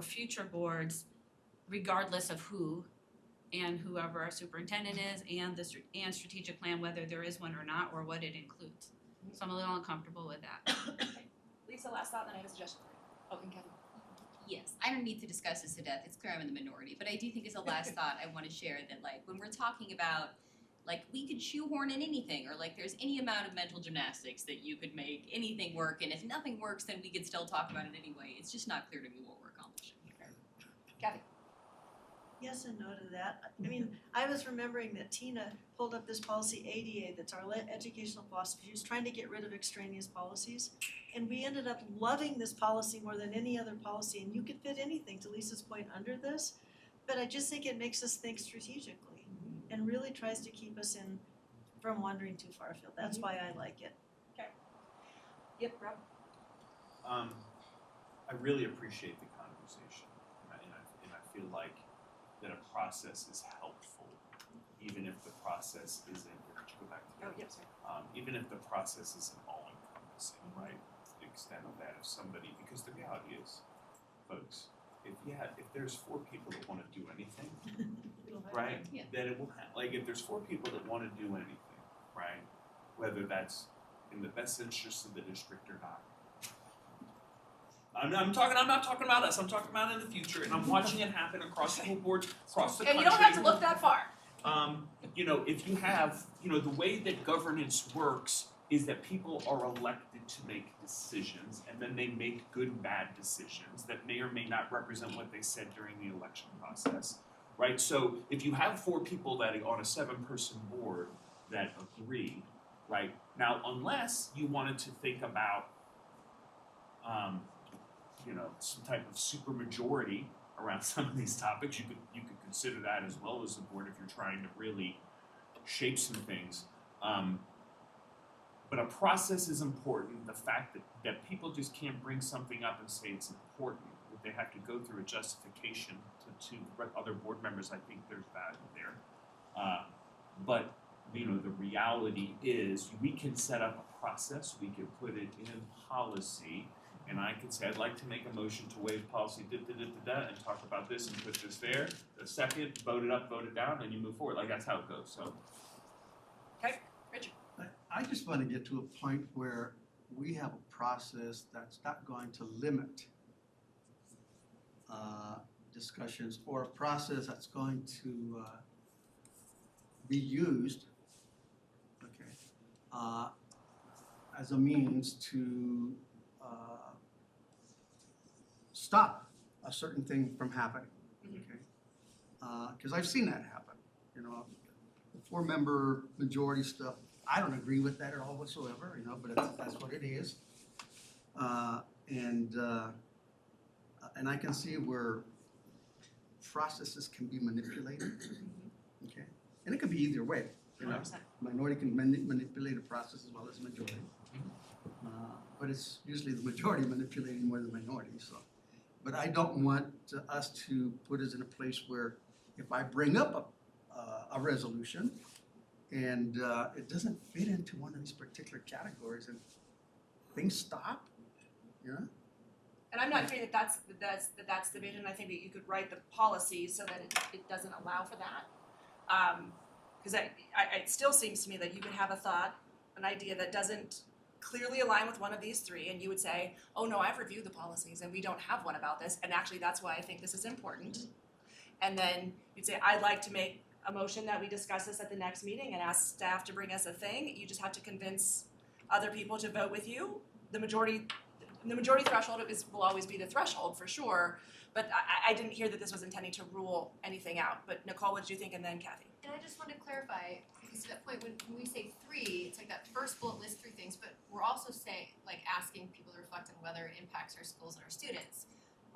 future boards, regardless of who and whoever our superintendent is, and strategic plan, whether there is one or not, or what it includes. So I'm a little uncomfortable with that. Lisa, last thought, and then I have a suggestion for you. Oh, and Kevin. Yes, I don't need to discuss this to death, it's clear I'm in the minority, but I do think as a last thought, I wanna share that like, when we're talking about, like, we could shoehorn in anything, or like, there's any amount of mental gymnastics that you could make anything work, and if nothing works, then we could still talk about it anyway, it's just not clear to me what we're accomplishing. Kathy? Yes and no to that. I mean, I was remembering that Tina pulled up this policy ADA, that's our educational philosophy. She was trying to get rid of extraneous policies. And we ended up loving this policy more than any other policy. And you could fit anything, to Lisa's point, under this. But I just think it makes us think strategically and really tries to keep us from wandering too far afield. That's why I like it. Yep, Rob? I really appreciate the conversation, and I feel like that a process is helpful even if the process isn't, could you go back to that? Oh, yep, sorry. Even if the process isn't all encompassing, right? To the extent of that, if somebody, because the reality is, folks, if there's 4 people that wanna do anything, right? Yeah. Then it will like if there's 4 people that wanna do anything, right? Whether that's in the best interest of the district or not. I'm not talking about us, I'm talking about in the future, and I'm watching it happen across school boards, across the country. And you don't have to look that far. If you have, the way that governance works is that people are elected to make decisions, and then they make good and bad decisions that may or may not represent what they said during the election process, right? So if you have 4 people that are on a 7-person board that agree, right? Now, unless you wanted to think about, some type of supermajority around some of these topics, you could consider that as well as a board if you're trying to really shape some things. But a process is important. The fact that people just can't bring something up and say it's important, that they have to go through a justification to other board members, I think there's value there. But the reality is we can set up a process, we can put it in policy, and I could say, I'd like to make a motion to waive policy and talk about this and put this there. The second, vote it up, vote it down, and you move forward. Like, that's how it goes, so. Okay, Richard. I just want to get to a point where we have a process that's not going to limit discussions, or a process that's going to be used, as a means to stop a certain thing from happening, okay? Because I've seen that happen, the 4-member majority stuff. I don't agree with that at all whatsoever, but that's what it is. And I can see where processes can be manipulated, okay? And it could be either way, 100%. Minority can manipulate a process as well as majority. But it's usually the majority manipulating more than the minority, so. But I don't want us to put us in a place where if I bring up a resolution and it doesn't fit into one of these particular categories and things stop, And I'm not agreeing that that's the vision. I think that you could write the policy so that it doesn't allow for that. Because it still seems to me that you could have a thought, an idea that doesn't clearly align with one of these 3, and you would say, oh no, I've reviewed the policies and we don't have one about this, and actually that's why I think this is important. And then you'd say, I'd like to make a motion that we discuss this at the next meeting and ask staff to bring us a thing. You just have to convince other people to vote with you. The majority threshold will always be the threshold for sure, but I didn't hear that this was intending to rule anything out. But Nicole, what did you think? And then Kathy. And I just want to clarify, because to that point, when we say 3, it's like that first bullet lists 3 things, but we're also saying, asking people to reflect on whether it impacts our schools and our students,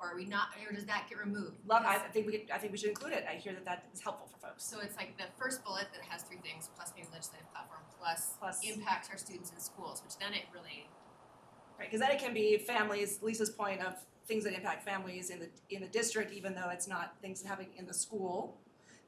or are we not, or does that get removed? I think we should include it. I hear that is helpful for folks. So it's like the first bullet that has 3 things, plus maybe legislative platform, plus impacts our students in schools, which then it really. Right, because then it can be families, Lisa's point of things that impact families in the district, even though it's not things happening in the school.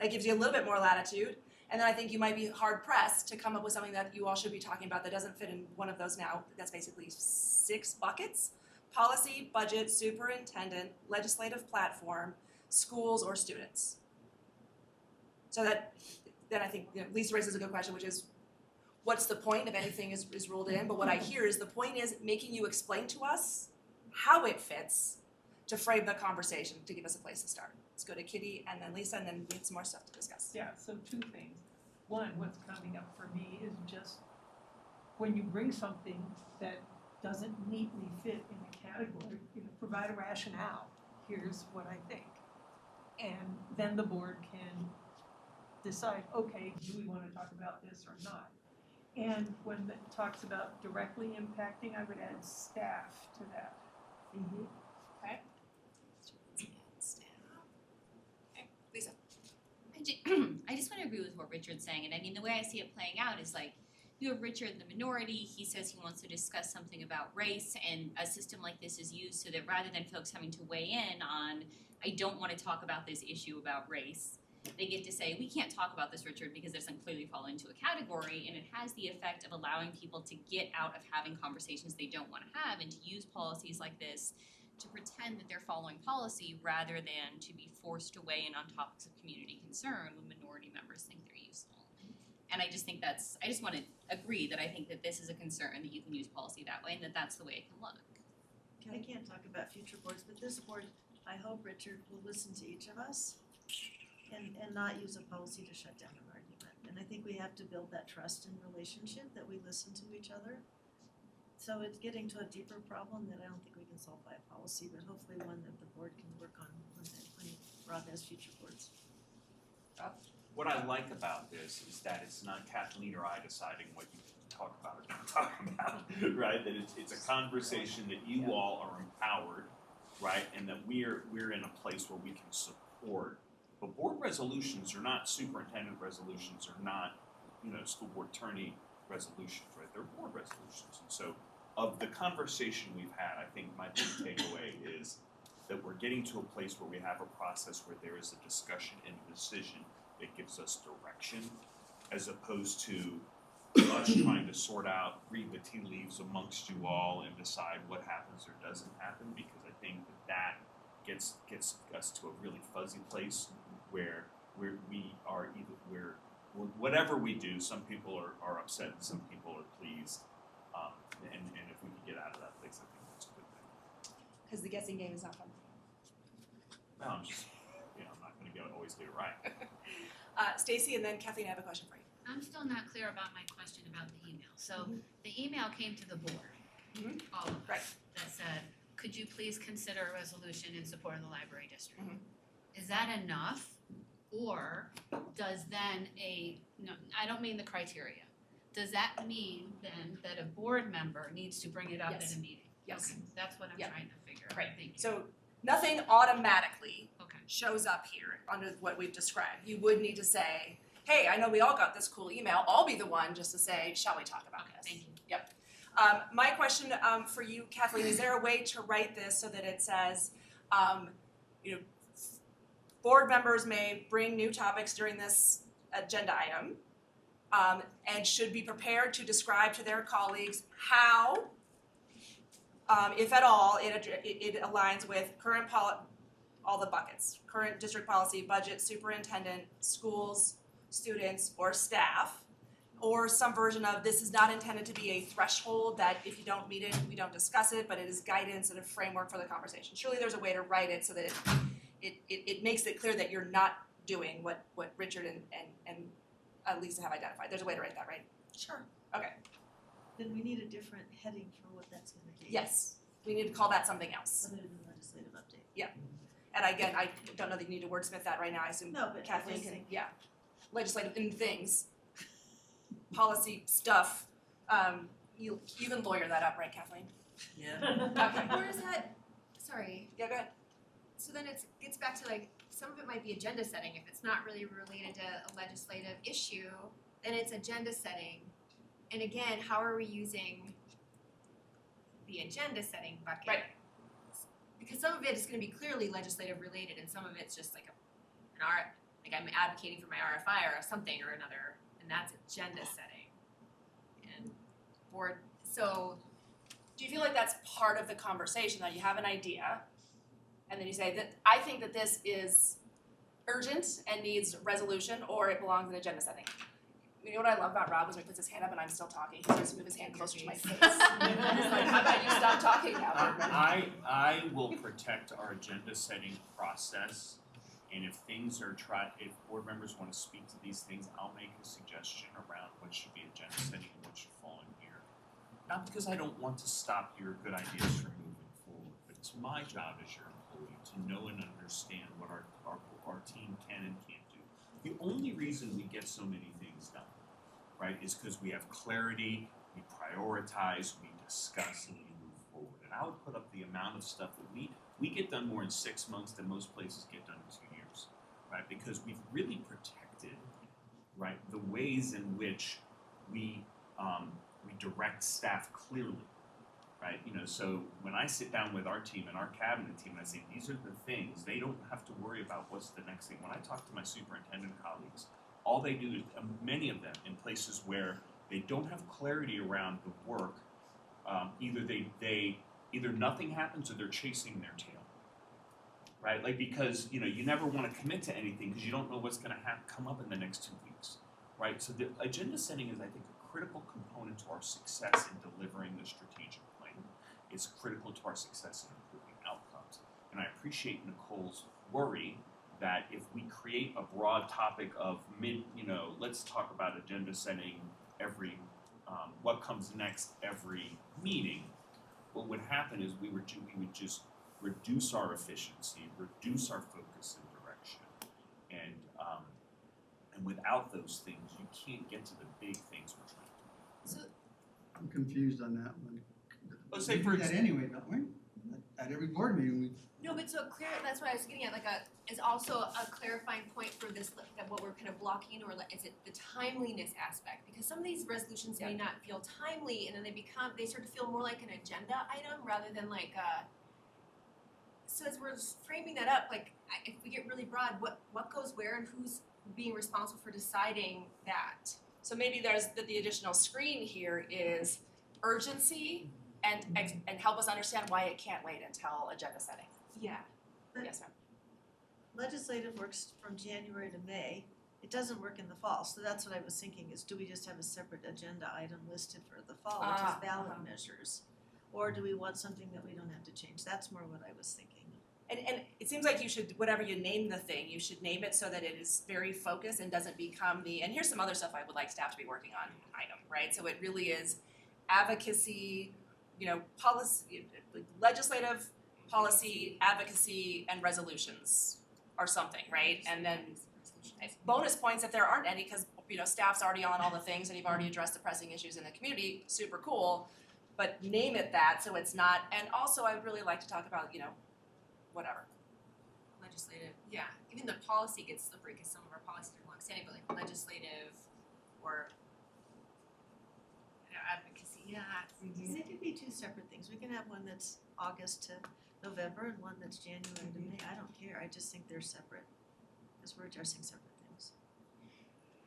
That gives you a little bit more latitude. And then I think you might be hard pressed to come up with something that you all should be talking about that doesn't fit in one of those now. That's basically 6 buckets: policy, budget, superintendent, legislative platform, schools, or students. So then I think Lisa raises a good question, which is, what's the point if anything is ruled in? But what I hear is the point is making you explain to us how it fits to frame the conversation, to give us a place to start. Let's go to Kitty and then Lisa, and then we have some more stuff to discuss. Yeah, so 2 things. One, what's coming up for me is just when you bring something that doesn't neatly fit in a category, provide a rationale. Here's what I think. And then the board can decide, okay, do we want to talk about this or not? And when it talks about directly impacting, I would add staff to that. Okay. Okay, Lisa. I just want to agree with what Richard's saying, and I mean the way I see it playing out is like you have Richard in the minority. He says he wants to discuss something about race, and a system like this is used so that rather than folks having to weigh in on, I don't want to talk about this issue about race, they get to say, we can't talk about this, Richard, because it doesn't clearly fall into a category, and it has the effect of allowing people to get out of having conversations they don't wanna have and to use policies like this to pretend that they're following policy rather than to be forced to weigh in on topics of community concern when minority members think they're useful. And I just think I just wanna agree that I think that this is a concern, that you can use policy that way and that that's the way it can look. I can't talk about future boards, but this board, I hope Richard will listen to each of us and not use a policy to shut down an argument. And I think we have to build that trust and relationship that we listen to each other. So it's getting to a deeper problem that I don't think we can solve by a policy, but hopefully one that the board can work on when Rob has future boards. What I like about this is that it's not Kathleen or I deciding what you talk about or don't talk about, right? That it's a conversation that you all are empowered, right? And that we're in a place where we can support. But board resolutions are not superintendent resolutions, are not, school board attorney resolutions, right? They're board resolutions. And so of the conversation we've had, I think my big takeaway is that we're getting to a place where we have a process where there is a discussion and a decision that gives us direction, as opposed to us trying to sort out, read the tea leaves amongst you all and decide what happens or doesn't happen, because I think that gets us to a really fuzzy place where whatever we do, some people are upset and some people are pleased, and if we can get out of that place, I think that's a good thing. Because the guessing game is not fun. No, I'm just, I'm not gonna always get it right. Stacy, and then Kathleen, I have a question for you. I'm still not clear about my question about the email. So the email came to the board, all of us, Right. that said, could you please consider a resolution in support of the library district? Mhm. Is that enough? Or does then no, I don't mean the criteria. Does that mean then that a board member needs to bring it up Yes. at a meeting? Yes. Okay, that's what I'm Yep. trying to figure out. Right. Thank you. So nothing automatically Okay. shows up here under what we've described. You would need to say, hey, I know we all got this cool email, I'll be the one just to say, shall we talk about Okay, this? thank you. My question for you, Kathleen, is there a way to write this so that it says, board members may bring new topics during this agenda item, and should be prepared to describe to their colleagues how, if at all, it aligns with current all the buckets, current district policy, budget, superintendent, schools, students, or staff, or some version of this is not intended to be a threshold that if you don't meet it, we don't discuss it, but it is guidance and a framework for the conversation. Surely there's a way to write it so that it makes it clear that you're not doing what Richard and Lisa have identified. There's a way to write that, right? Sure. Okay. Then we need a different heading for what that's gonna be. Yes, we need to call that something else. Other than legislative update. And again, I don't know that you need to wordsmith that right now, I assume No, but I Kathleen just can, think- legislative in things, policy stuff, you can lawyer that up, right, Kathleen? Yeah. Okay. Or is that, sorry, Yeah, go ahead. so then it gets back to like, some of it might be agenda setting, if it's not really related to a legislative issue, then it's agenda setting. And again, how are we using the agenda setting bucket? Right. Because some of it is gonna be clearly legislative related and some of it's just like like I'm advocating for my RFI or something or another, and that's agenda setting. And board, so Do you feel like that's part of the conversation, that you have an idea, and then you say that I think that this is urgent and needs resolution, or it belongs in agenda setting? You know what I love about Rob is when he puts his hand up and I'm still talking, he starts to move his hand closer to my face. He's like, how about you stop talking now? I will protect our agenda setting process, and if if board members wanna speak to these things, I'll make a suggestion around what should be agenda setting and what should fall in here. Not because I don't want to stop your good ideas from moving forward, but it's my job as your employee to know and understand what our team can and can't do. The only reason we get so many things done, right, is because we have clarity, we prioritize, we discuss, and we move forward. And I would put up the amount of stuff that we get done more in 6 months than most places get done in 2 years, right? Because we've really protected, right, the ways in which we direct staff clearly, right? You know, so when I sit down with our team and our cabinet team, I say, these are the things, they don't have to worry about what's the next thing. When I talk to my superintendent colleagues, all they do is, many of them in places where they don't have clarity around the work, either nothing happens or they're chasing their tail, right? Like, because, you know, you never want to commit to anything because you don't know what's going to come up in the next 2 weeks, right? So the agenda setting is, I think, a critical component to our success in delivering the strategic plan. It's critical to our success in improving outcomes. And I appreciate Nicole's worry that if we create a broad topic of let's talk about agenda setting every, what comes next every meeting, what would happen is we would just reduce our efficiency, reduce our focus and direction, and without those things, you can't get to the big things we're trying to do. I'm confused on that one. Let's say We for do that anyway, don't we? At every board meeting, we. No, but so clear, that's what I was getting at, like is also a clarifying point for this, that what we're kind of blocking, or like, is it the timeliness aspect? Because some of these resolutions may not feel timely, and then they start to feel more like an agenda item rather than like so as we're framing that up, like, if we get really broad, what goes where and who's being responsible for deciding that? So maybe there's the additional screen here is urgency and help us understand why it can't wait until agenda setting. Yeah. Yes, ma'am. Legislative works from January to May. It doesn't work in the fall, so that's what I was thinking is, do we just have a separate agenda item listed for the fall, which is ballot measures? Or do we want something that we don't have to change? That's more what I was thinking. And it seems like you should, whatever you name the thing, you should name it so that it is very focused and doesn't become and here's some other stuff I would like staff to be working on item, right? So it really is advocacy, policy, legislative, policy, advocacy, and resolutions or something, right? And then bonus points if there aren't any, because staff's already on all the things and you've already addressed the pressing issues in the community, super cool. But name it that so it's not, and also I would really like to talk about, whatever. Legislative, yeah, even the policy gets slippery because some of our policies are long-standing, but like legislative or advocacy, They could be two separate things. We can have one that's August to November and one that's January to May. I don't care. I just think they're separate because we're addressing separate things.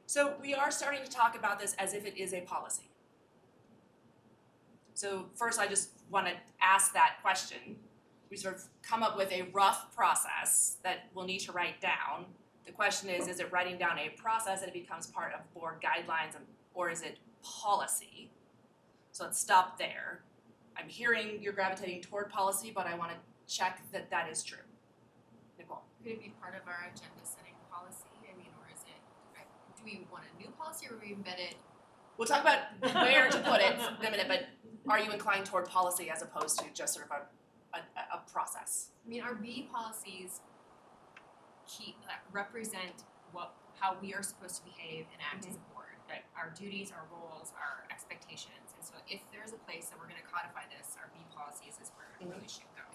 So we are starting to talk about this as if it is a policy. So first I just want to ask that question. We sort of come up with a rough process that we'll need to write down. The question is it writing down a process that it becomes part of board guidelines, or is it policy? So let's stop there. I'm hearing you're gravitating toward policy, but I want to check that that is true. Nicole? could it be part of our agenda setting policy? I mean, or is it, do we want a new policy or we embed it? We'll talk about where to put it in a minute, but are you inclined toward policy as opposed to just sort of a process? I mean, our B policies represent how we are supposed to behave and act as a board. Right. Our duties, our roles, our expectations. And so if there's a place that we're gonna codify this, our B policies is where it really should go.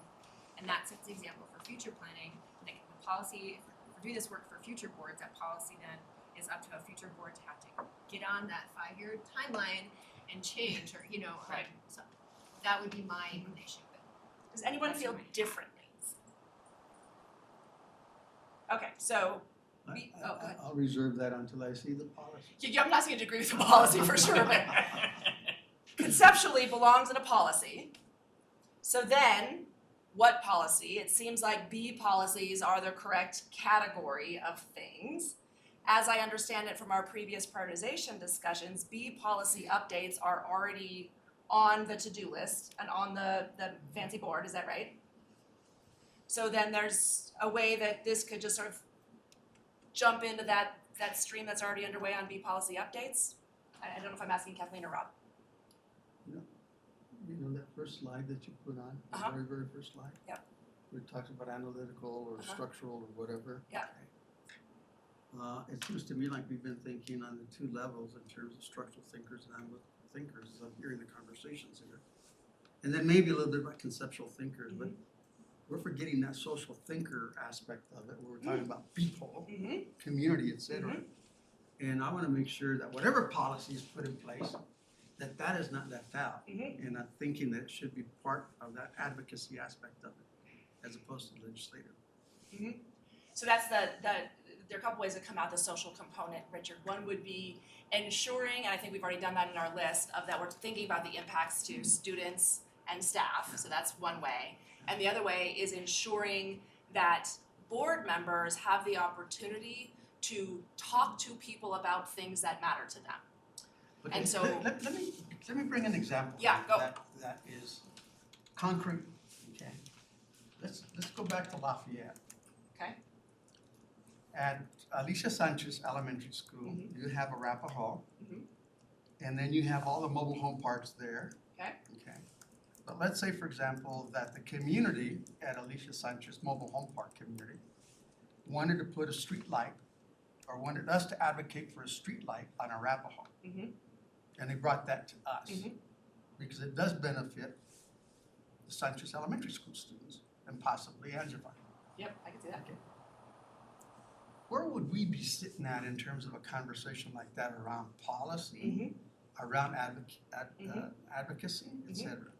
And that sets the example for future planning. Like the policy, if we're doing this work for future boards, that policy then is up to a future board to have to get on that 5-year timeline and change, or Right. so that would be my inclination. But Does anyone feel differently? Okay, so go ahead. I'll reserve that until I see the policy. I'm not saying to agree with the policy for sure, but conceptually belongs in a policy. So then, what policy? It seems like B policies are the correct category of things. As I understand it from our previous prioritization discussions, B policy updates are already on the to-do list and on the fancy board, is that right? So then there's a way that this could just sort of jump into that stream that's already underway on B policy updates? I don't know if I'm asking Kathleen or Rob. You know that first slide that you put on, the very, very first slide? Yep. Where it talks about analytical or structural or whatever? Yeah. It seems to me like we've been thinking on the two levels in terms of structural thinkers and analytical thinkers as I'm hearing the conversations here. And then maybe a little bit about conceptual thinkers, but we're forgetting that social thinker aspect of it, where we're talking about people, community, et cetera. And I wanna make sure that whatever policy is put in place, that is not left out. Mhm. And I'm thinking that it should be part of that advocacy aspect of it, as opposed to legislative. So that's there are a couple ways to come out the social component, Richard. One would be ensuring, and I think we've already done that in our list, of that we're thinking about the impacts to students and staff, so that's one way. And the other way is ensuring that board members have the opportunity to talk to people about things that matter to them. Okay, And so- let me bring an example. Yeah, go. That is concrete, okay? Let's go back to Lafayette. Okay. At Alicia Sanchez Elementary School, Mhm. you have Arapahoe. Mhm. And then you have all the mobile home parks there. Okay. Okay. But let's say, for example, that the community at Alicia Sanchez Mobile Home Park community wanted to put a street light, or wanted us to advocate for a street light on Arapahoe. Mhm. And they brought that to us. Mhm. Because it does benefit the Sanchez Elementary School students and possibly Angela. Yep, I can see that. Where would we be sitting at in terms of a conversation like that around policy, Mhm. around advocacy, et cetera?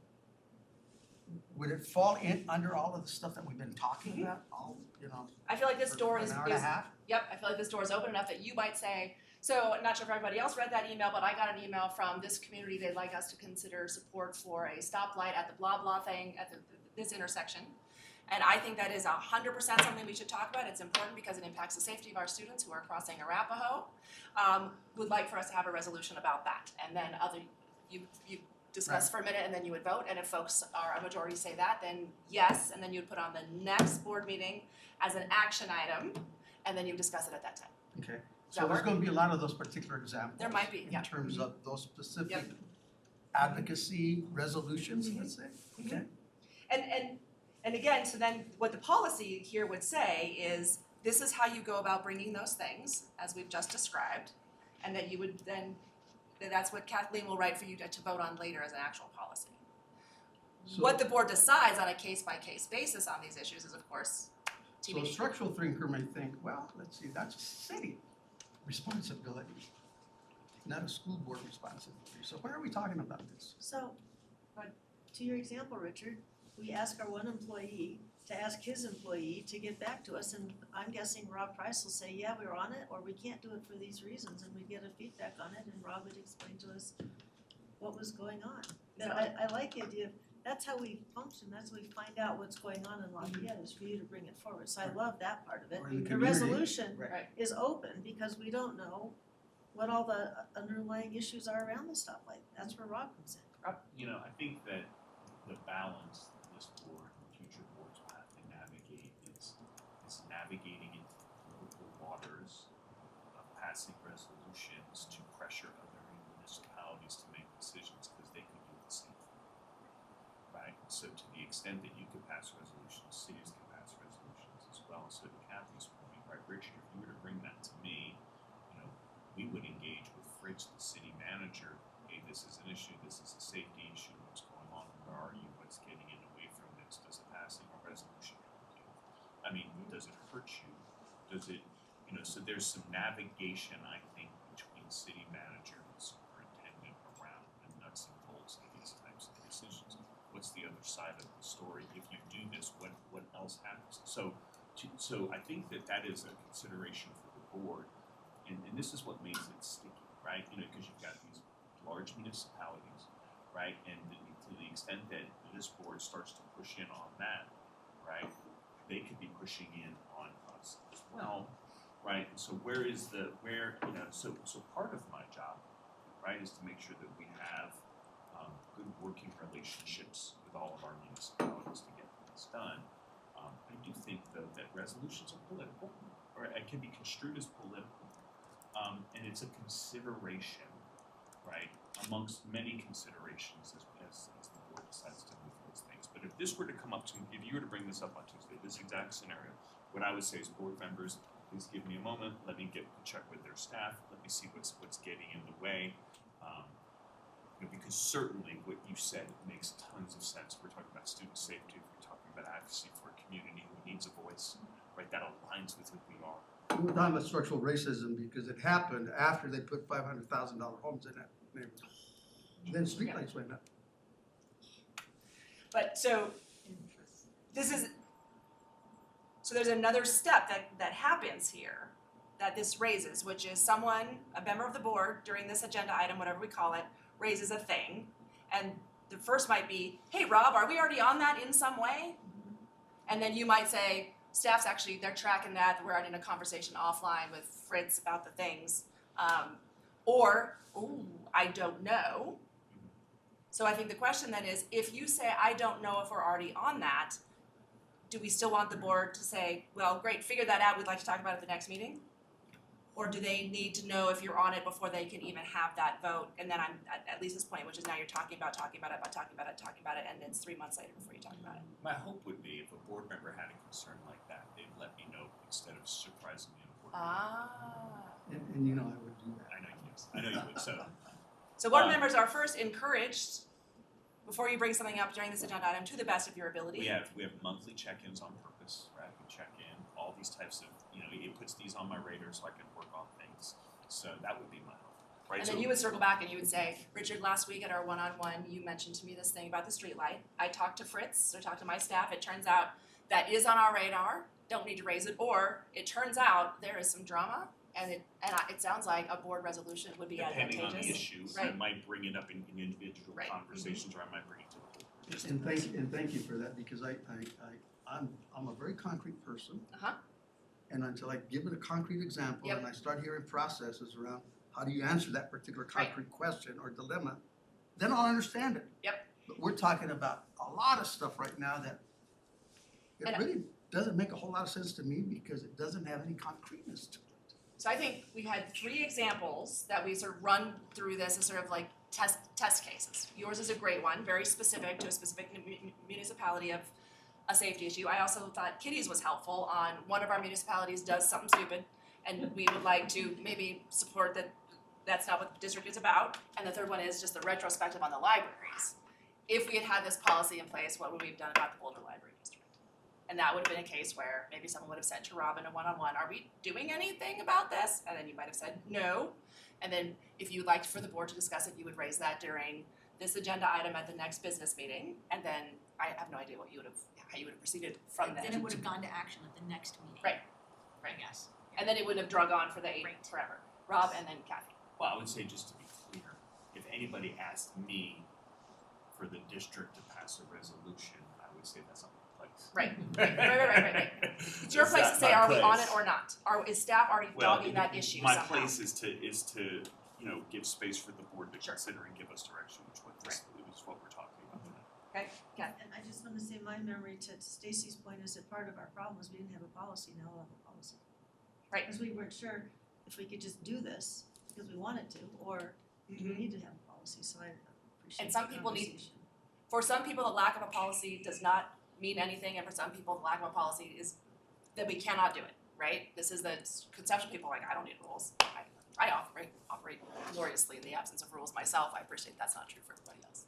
Would it fall in under all of the stuff that we've been talking Mhm. about, all, you know, I feel like this for door an is hour and a half? Yep, I feel like this door is open enough that you might say, so I'm not sure if everybody else read that email, but I got an email from this community, they'd like us to consider support for a stoplight at the blah blah thing at this intersection. And I think that is 100% something we should talk about. It's important because it impacts the safety of our students who are crossing Arapahoe. Would like for us to have a resolution about that, and then you discuss for a minute and then you would vote, and if folks are, a majority say that, then yes, and then you'd put on the next board meeting as an action item, and then you discuss it at that time. Okay, Does so that there's work? gonna be a lot of those particular examples. There might be, yeah. In terms of those specific Yep. advocacy resolutions, let's say, okay? And again, so then what the policy here would say is, this is how you go about bringing those things, as we've just described, and that you would then, that's what Kathleen will write for you to vote on later as an actual policy. So- What the board decides on a case-by-case basis on these issues is, of course, So a TBD. structural thinker may think, well, let's see, that's a city responsibility, not a school board responsibility. So why are we talking about this? So, to your example, Richard, we ask our one employee to ask his employee to get back to us, and I'm guessing Rob Price will say, yeah, we're on it, or we can't do it for these reasons, and we get a feedback on it, and Rob would explain to us what was going on. But I like the idea of, that's how we function, that's how we find out what's going on in Lafayette, is for you to bring it forward, so I love that part of it. Or in the The community. resolution Right. is open, because we don't know what all the underlying issues are around this stuff, like, that's where Rob comes in. You know, I think that the balance that this board and future boards will have to navigate is navigating into the political waters of passing resolutions to pressure other municipalities to make decisions, because they could do the same thing. Right? So to the extent that you could pass resolutions, cities can pass resolutions as well. So to Kathy's point, right, Richard, if you were to bring that to me, you know, we would engage with Fritz, the city manager. Hey, this is an issue, this is a safety issue, what's going on, where are you, what's getting in the way from this, does it passing a resolution help you? I mean, does it hurt you? Does it, you know, so there's some navigation, I think, between city manager and superintendent around the nuts and bolts of these types of decisions. What's the other side of the story? If you do this, what else happens? So I think that is a consideration for the board, and this is what makes it sticky, right? You know, because you've got these large municipalities, right? And to the extent that this board starts to push in on that, right, they could be pushing in on us as well, right? And so you know, so part of my job, right, is to make sure that we have good working relationships with all of our municipalities to get things done. I do think though that resolutions are political, or it can be construed as political, and it's a consideration, right, amongst many considerations as the board decides to move those things. But if this were to come up to, if you were to bring this up on Tuesday, this exact scenario, what I would say is, board members, please give me a moment, let me check with their staff, let me see what's getting in the way. You know, because certainly what you said makes tons of sense. We're talking about student safety, we're talking about advocacy for a community who needs a voice, right? That aligns with who we are. We're talking about structural racism because it happened after they put $500,000 homes in that neighborhood. Then streetlights went up. But so so there's another step that happens here that this raises, which is someone, a member of the board during this agenda item, whatever we call it, raises a thing. And the first might be, hey, Rob, are we already on that in some way? And then you might say, staff's actually, they're tracking that, we're already in a conversation offline with Fritz about the things. Or, ooh, I don't know. So I think the question then is, if you say, I don't know if we're already on that, do we still want the board to say, well, great, figure that out, we'd like to talk about it at the next meeting? Or do they need to know if you're on it before they can even have that vote? And then I'm at Lisa's point, which is now you're talking about it, and it's 3 months later before you talk about it. My hope would be if a board member had a concern like that, they'd let me know instead of surprising me in a board meeting. And you know I would do that. I know you would, so. So board members are first encouraged, before you bring something up during this agenda item, to the best of your ability. We have monthly check-ins on purpose, right? We check in, all these types of, it puts these on my radar so I can work on things. So that would be my hope, right? And then you would circle back and you would say, Richard, last week at our one-on-one, you mentioned to me this thing about the streetlight. I talked to Fritz, I talked to my staff, it turns out that is on our radar, don't need to raise it, or it turns out there is some drama, and it sounds like a board resolution would be advantageous. Depending on the issue, I Right. might bring it up in individual Right. conversations, or I might bring it to the board. Just And thank you for that, because I'm a very concrete person. Uh-huh. And until I give it a concrete example Yep. and I start hearing processes around how do you answer that particular Right. concrete question or dilemma, then I'll understand it. Yep. But we're talking about a lot of stuff right now that it And- really doesn't make a whole lot of sense to me because it doesn't have any concreteness to it. So I think we had 3 examples that we sort of run through this as sort of like test cases. Yours is a great one, very specific to a specific municipality of a safety issue. I also thought Kitty's was helpful on one of our municipalities does something stupid, and we would like to maybe support that that's not what the district is about. And the third one is just the retrospective on the libraries. If we had had this policy in place, what would we have done about the Boulder Library District? And that would have been a case where maybe someone would have said to Robin a one-on-one, are we doing anything about this? And then you might have said no. And then if you'd like for the board to discuss it, you would raise that during this agenda item at the next business meeting. And then I have no idea how you would have proceeded from there. Then it would have gone to action at the next meeting. Right. I guess. And then it wouldn't have drug on for the 8 Right. forever. Rob and then Kathy. Well, I would say, just to be clear, if anybody asked me for the district to pass a resolution, I would say that's not my place. Right. Right. It's your place to say, are we on it or not? Is staff already dogging that issue somehow? My place is to give space for the board to Sure. consider and give us direction, which is what we're talking about tonight. Okay, Kathy. And I just wanna say my memory to Stacy's point is that part of our problem was we didn't have a policy, now we'll have a policy. Right. Because we weren't sure if we could just do this because we wanted to, or do we need to have a policy, so I appreciate And some the people need- conversation. For some people, the lack of a policy does not mean anything, and for some people, the lack of a policy is that we cannot do it, right? This is the conception, people are like, I don't need rules. I operate gloriously in the absence of rules myself, I appreciate that's not true for everybody else.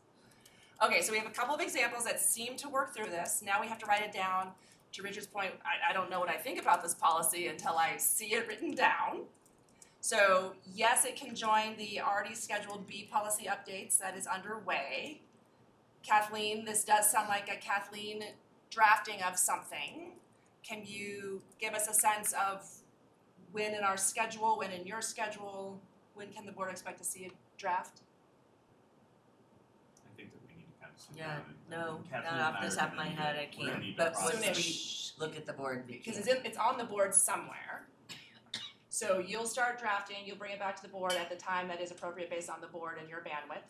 Okay, so we have a couple of examples that seem to work through this, now we have to write it down. To Richard's point, I don't know what I think about this policy until I see it written down. So yes, it can join the already scheduled B policy updates that is underway. Kathleen, this does sound like a Kathleen drafting of something. Can you give us a sense of when in our schedule, when in your schedule, when can the board expect to see a draft? I think that we need to kind of sit Yeah, down and no, Kathleen not and off I the are top of gonna my need head, to- I we're gonna can't, need to but once process. Soonish. we look at the board, we Because can. it's on the board somewhere. So you'll start drafting, you'll bring it back to the board at the time that is appropriate based on the board and your bandwidth.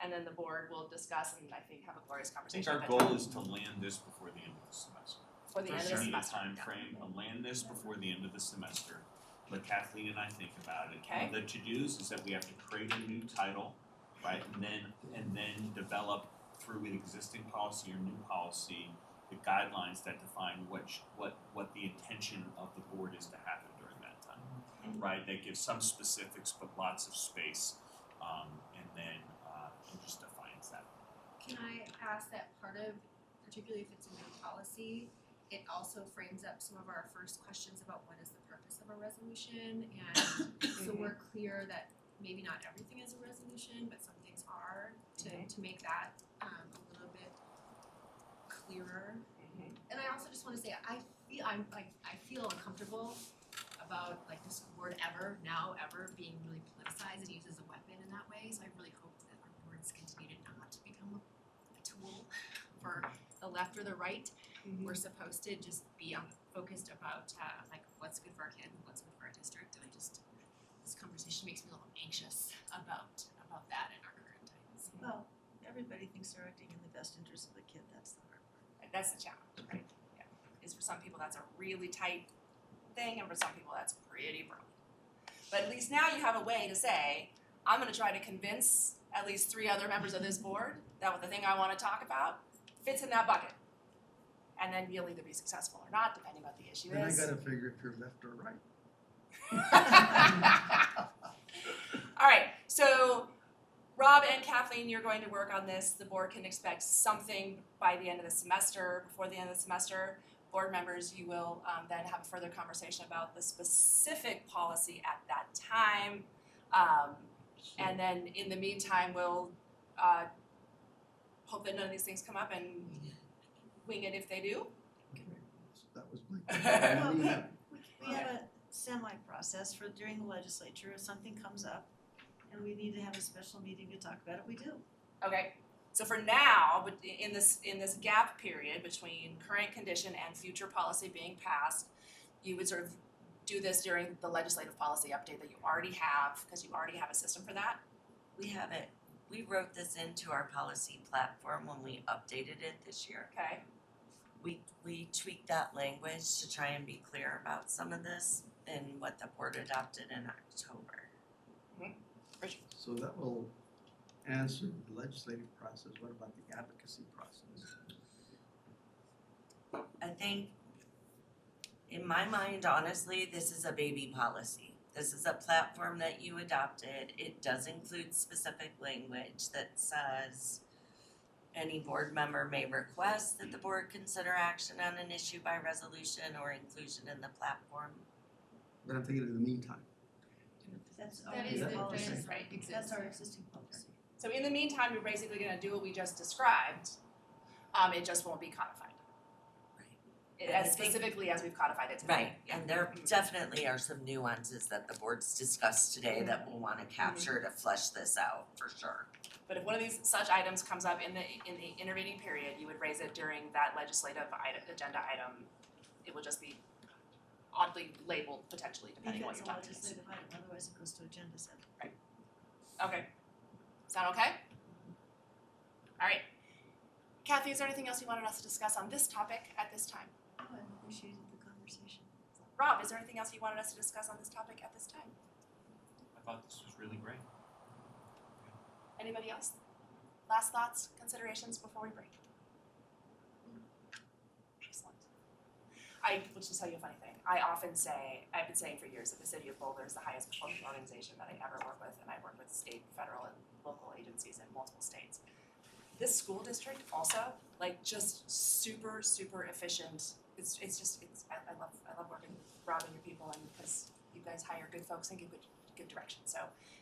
And then the board will discuss and I think have a glorious I think conversation our at that time. goal is to land this before the end of the semester. For the end of the First, you need a semester. timeframe, land this before the end of the semester. Let Kathleen and I think about it. Okay. The to-dos is that we have to create a new title, right? And then develop through an existing policy or new policy, the guidelines that define what the intention of the board is to happen during that time. Right, that gives some specifics but lots of space, and then it just defines that. Can I ask that part of, particularly if it's a new policy, it also frames up some of our first questions about what is the purpose of a resolution, and so we're clear that maybe not everything is a resolution, but some things are, to make that a little bit clearer. And I also just wanna say, I feel uncomfortable about like this word ever being really politicized and used as a weapon in that way, so I really hope that our boards continue to not become a tool for the left or the right. We're supposed to just be focused about like what's good for our kids and what's good for our district, and this conversation makes me a little anxious about that in our current times. Well, everybody thinks they're acting in the best interest of the kid, that's the hard part. That's the challenge, right? Yeah. Is for some people that's a really tight thing, and for some people that's pretty broad. But at least now you have a way to say, I'm gonna try to convince at least 3 other members of this board that what the thing I wanna talk about fits in that bucket. And then you'll either be successful or not, depending on what the issue Then I is. gotta figure if you're left or right. All right, so Rob and Kathleen, you're going to work on this. The board can expect something by the end of the semester, before the end of the semester. Board members, you will then have a further conversation about the specific policy at that time. And then in the meantime, we'll hope that none of these things come up and wing it if they do. That was my. We have a semi-process for during the legislature, if something comes up and we need to have a special meeting to talk about it, we do. Okay, so for now, but in this gap period between current condition and future policy being passed, you would sort of do this during the legislative policy update that you already have, because you already have a system for that. We have it. We wrote this into our policy platform when we updated it this year. Okay. We tweaked that language to try and be clear about some of this in what the board adopted in October. So that will answer the legislative process. What about the advocacy process? I think, in my mind, honestly, this is a baby policy. This is a platform that you adopted. It does include specific language that says any board member may request that the board consider action on an issue by resolution or inclusion in the platform. But I'm thinking in the meantime. That's That already is the the- policy. that is right, That's our existing policy. So in the meantime, you're basically gonna do what we just described, it just won't be codified. And I As think- specifically as we've codified it today. Right, and there definitely are some nuances that the board's discussed today that we'll wanna capture to flesh this out, for sure. But if one of these such items comes up in the intervening period, you would raise it during that legislative agenda item. It will just be oddly labeled potentially, depending on what you're talking about. Because it's a legislative item, otherwise it goes to agenda set. Okay. Sound okay? All right. Kathy, is there anything else you wanted us to discuss on this topic at this time? Oh, I appreciated the conversation. Rob, is there anything else you wanted us to discuss on this topic at this time? I thought this was really great. Anybody else? Last thoughts, considerations before we break? Excellent. I will just tell you a funny thing. I've been saying for years that the city of Boulder is the highest performing organization that I ever work with, and I work with state, federal, and local agencies in multiple states. This school district also, like, just super, super efficient. I love working with Rob and your people, and because you guys hire good folks and give good direction. So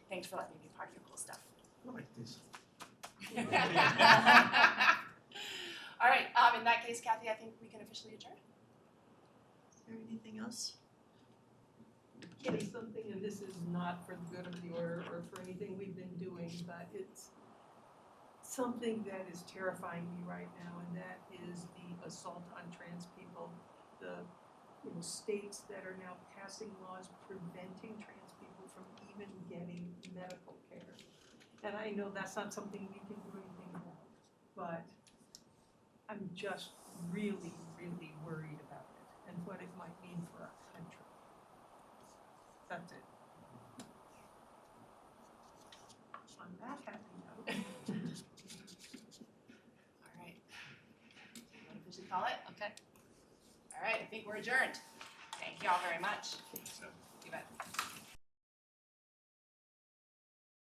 thanks for letting me be part of your cool stuff. I like this. All right, in that case, Kathy, I think we can officially adjourn. Is there anything else? It's something, and this is not for the good of the order or for anything we've been doing, but it's something that is terrifying me right now, and that is the assault on trans people. The states that are now passing laws preventing trans people from even getting medical care. And I know that's not something we can do anything about, but I'm just really, really worried about it and what it might mean for our country. That's it. On that happy note. All right. You want to officially call it? Okay. All right, I think we're adjourned. Thank you all very much. So. You bet.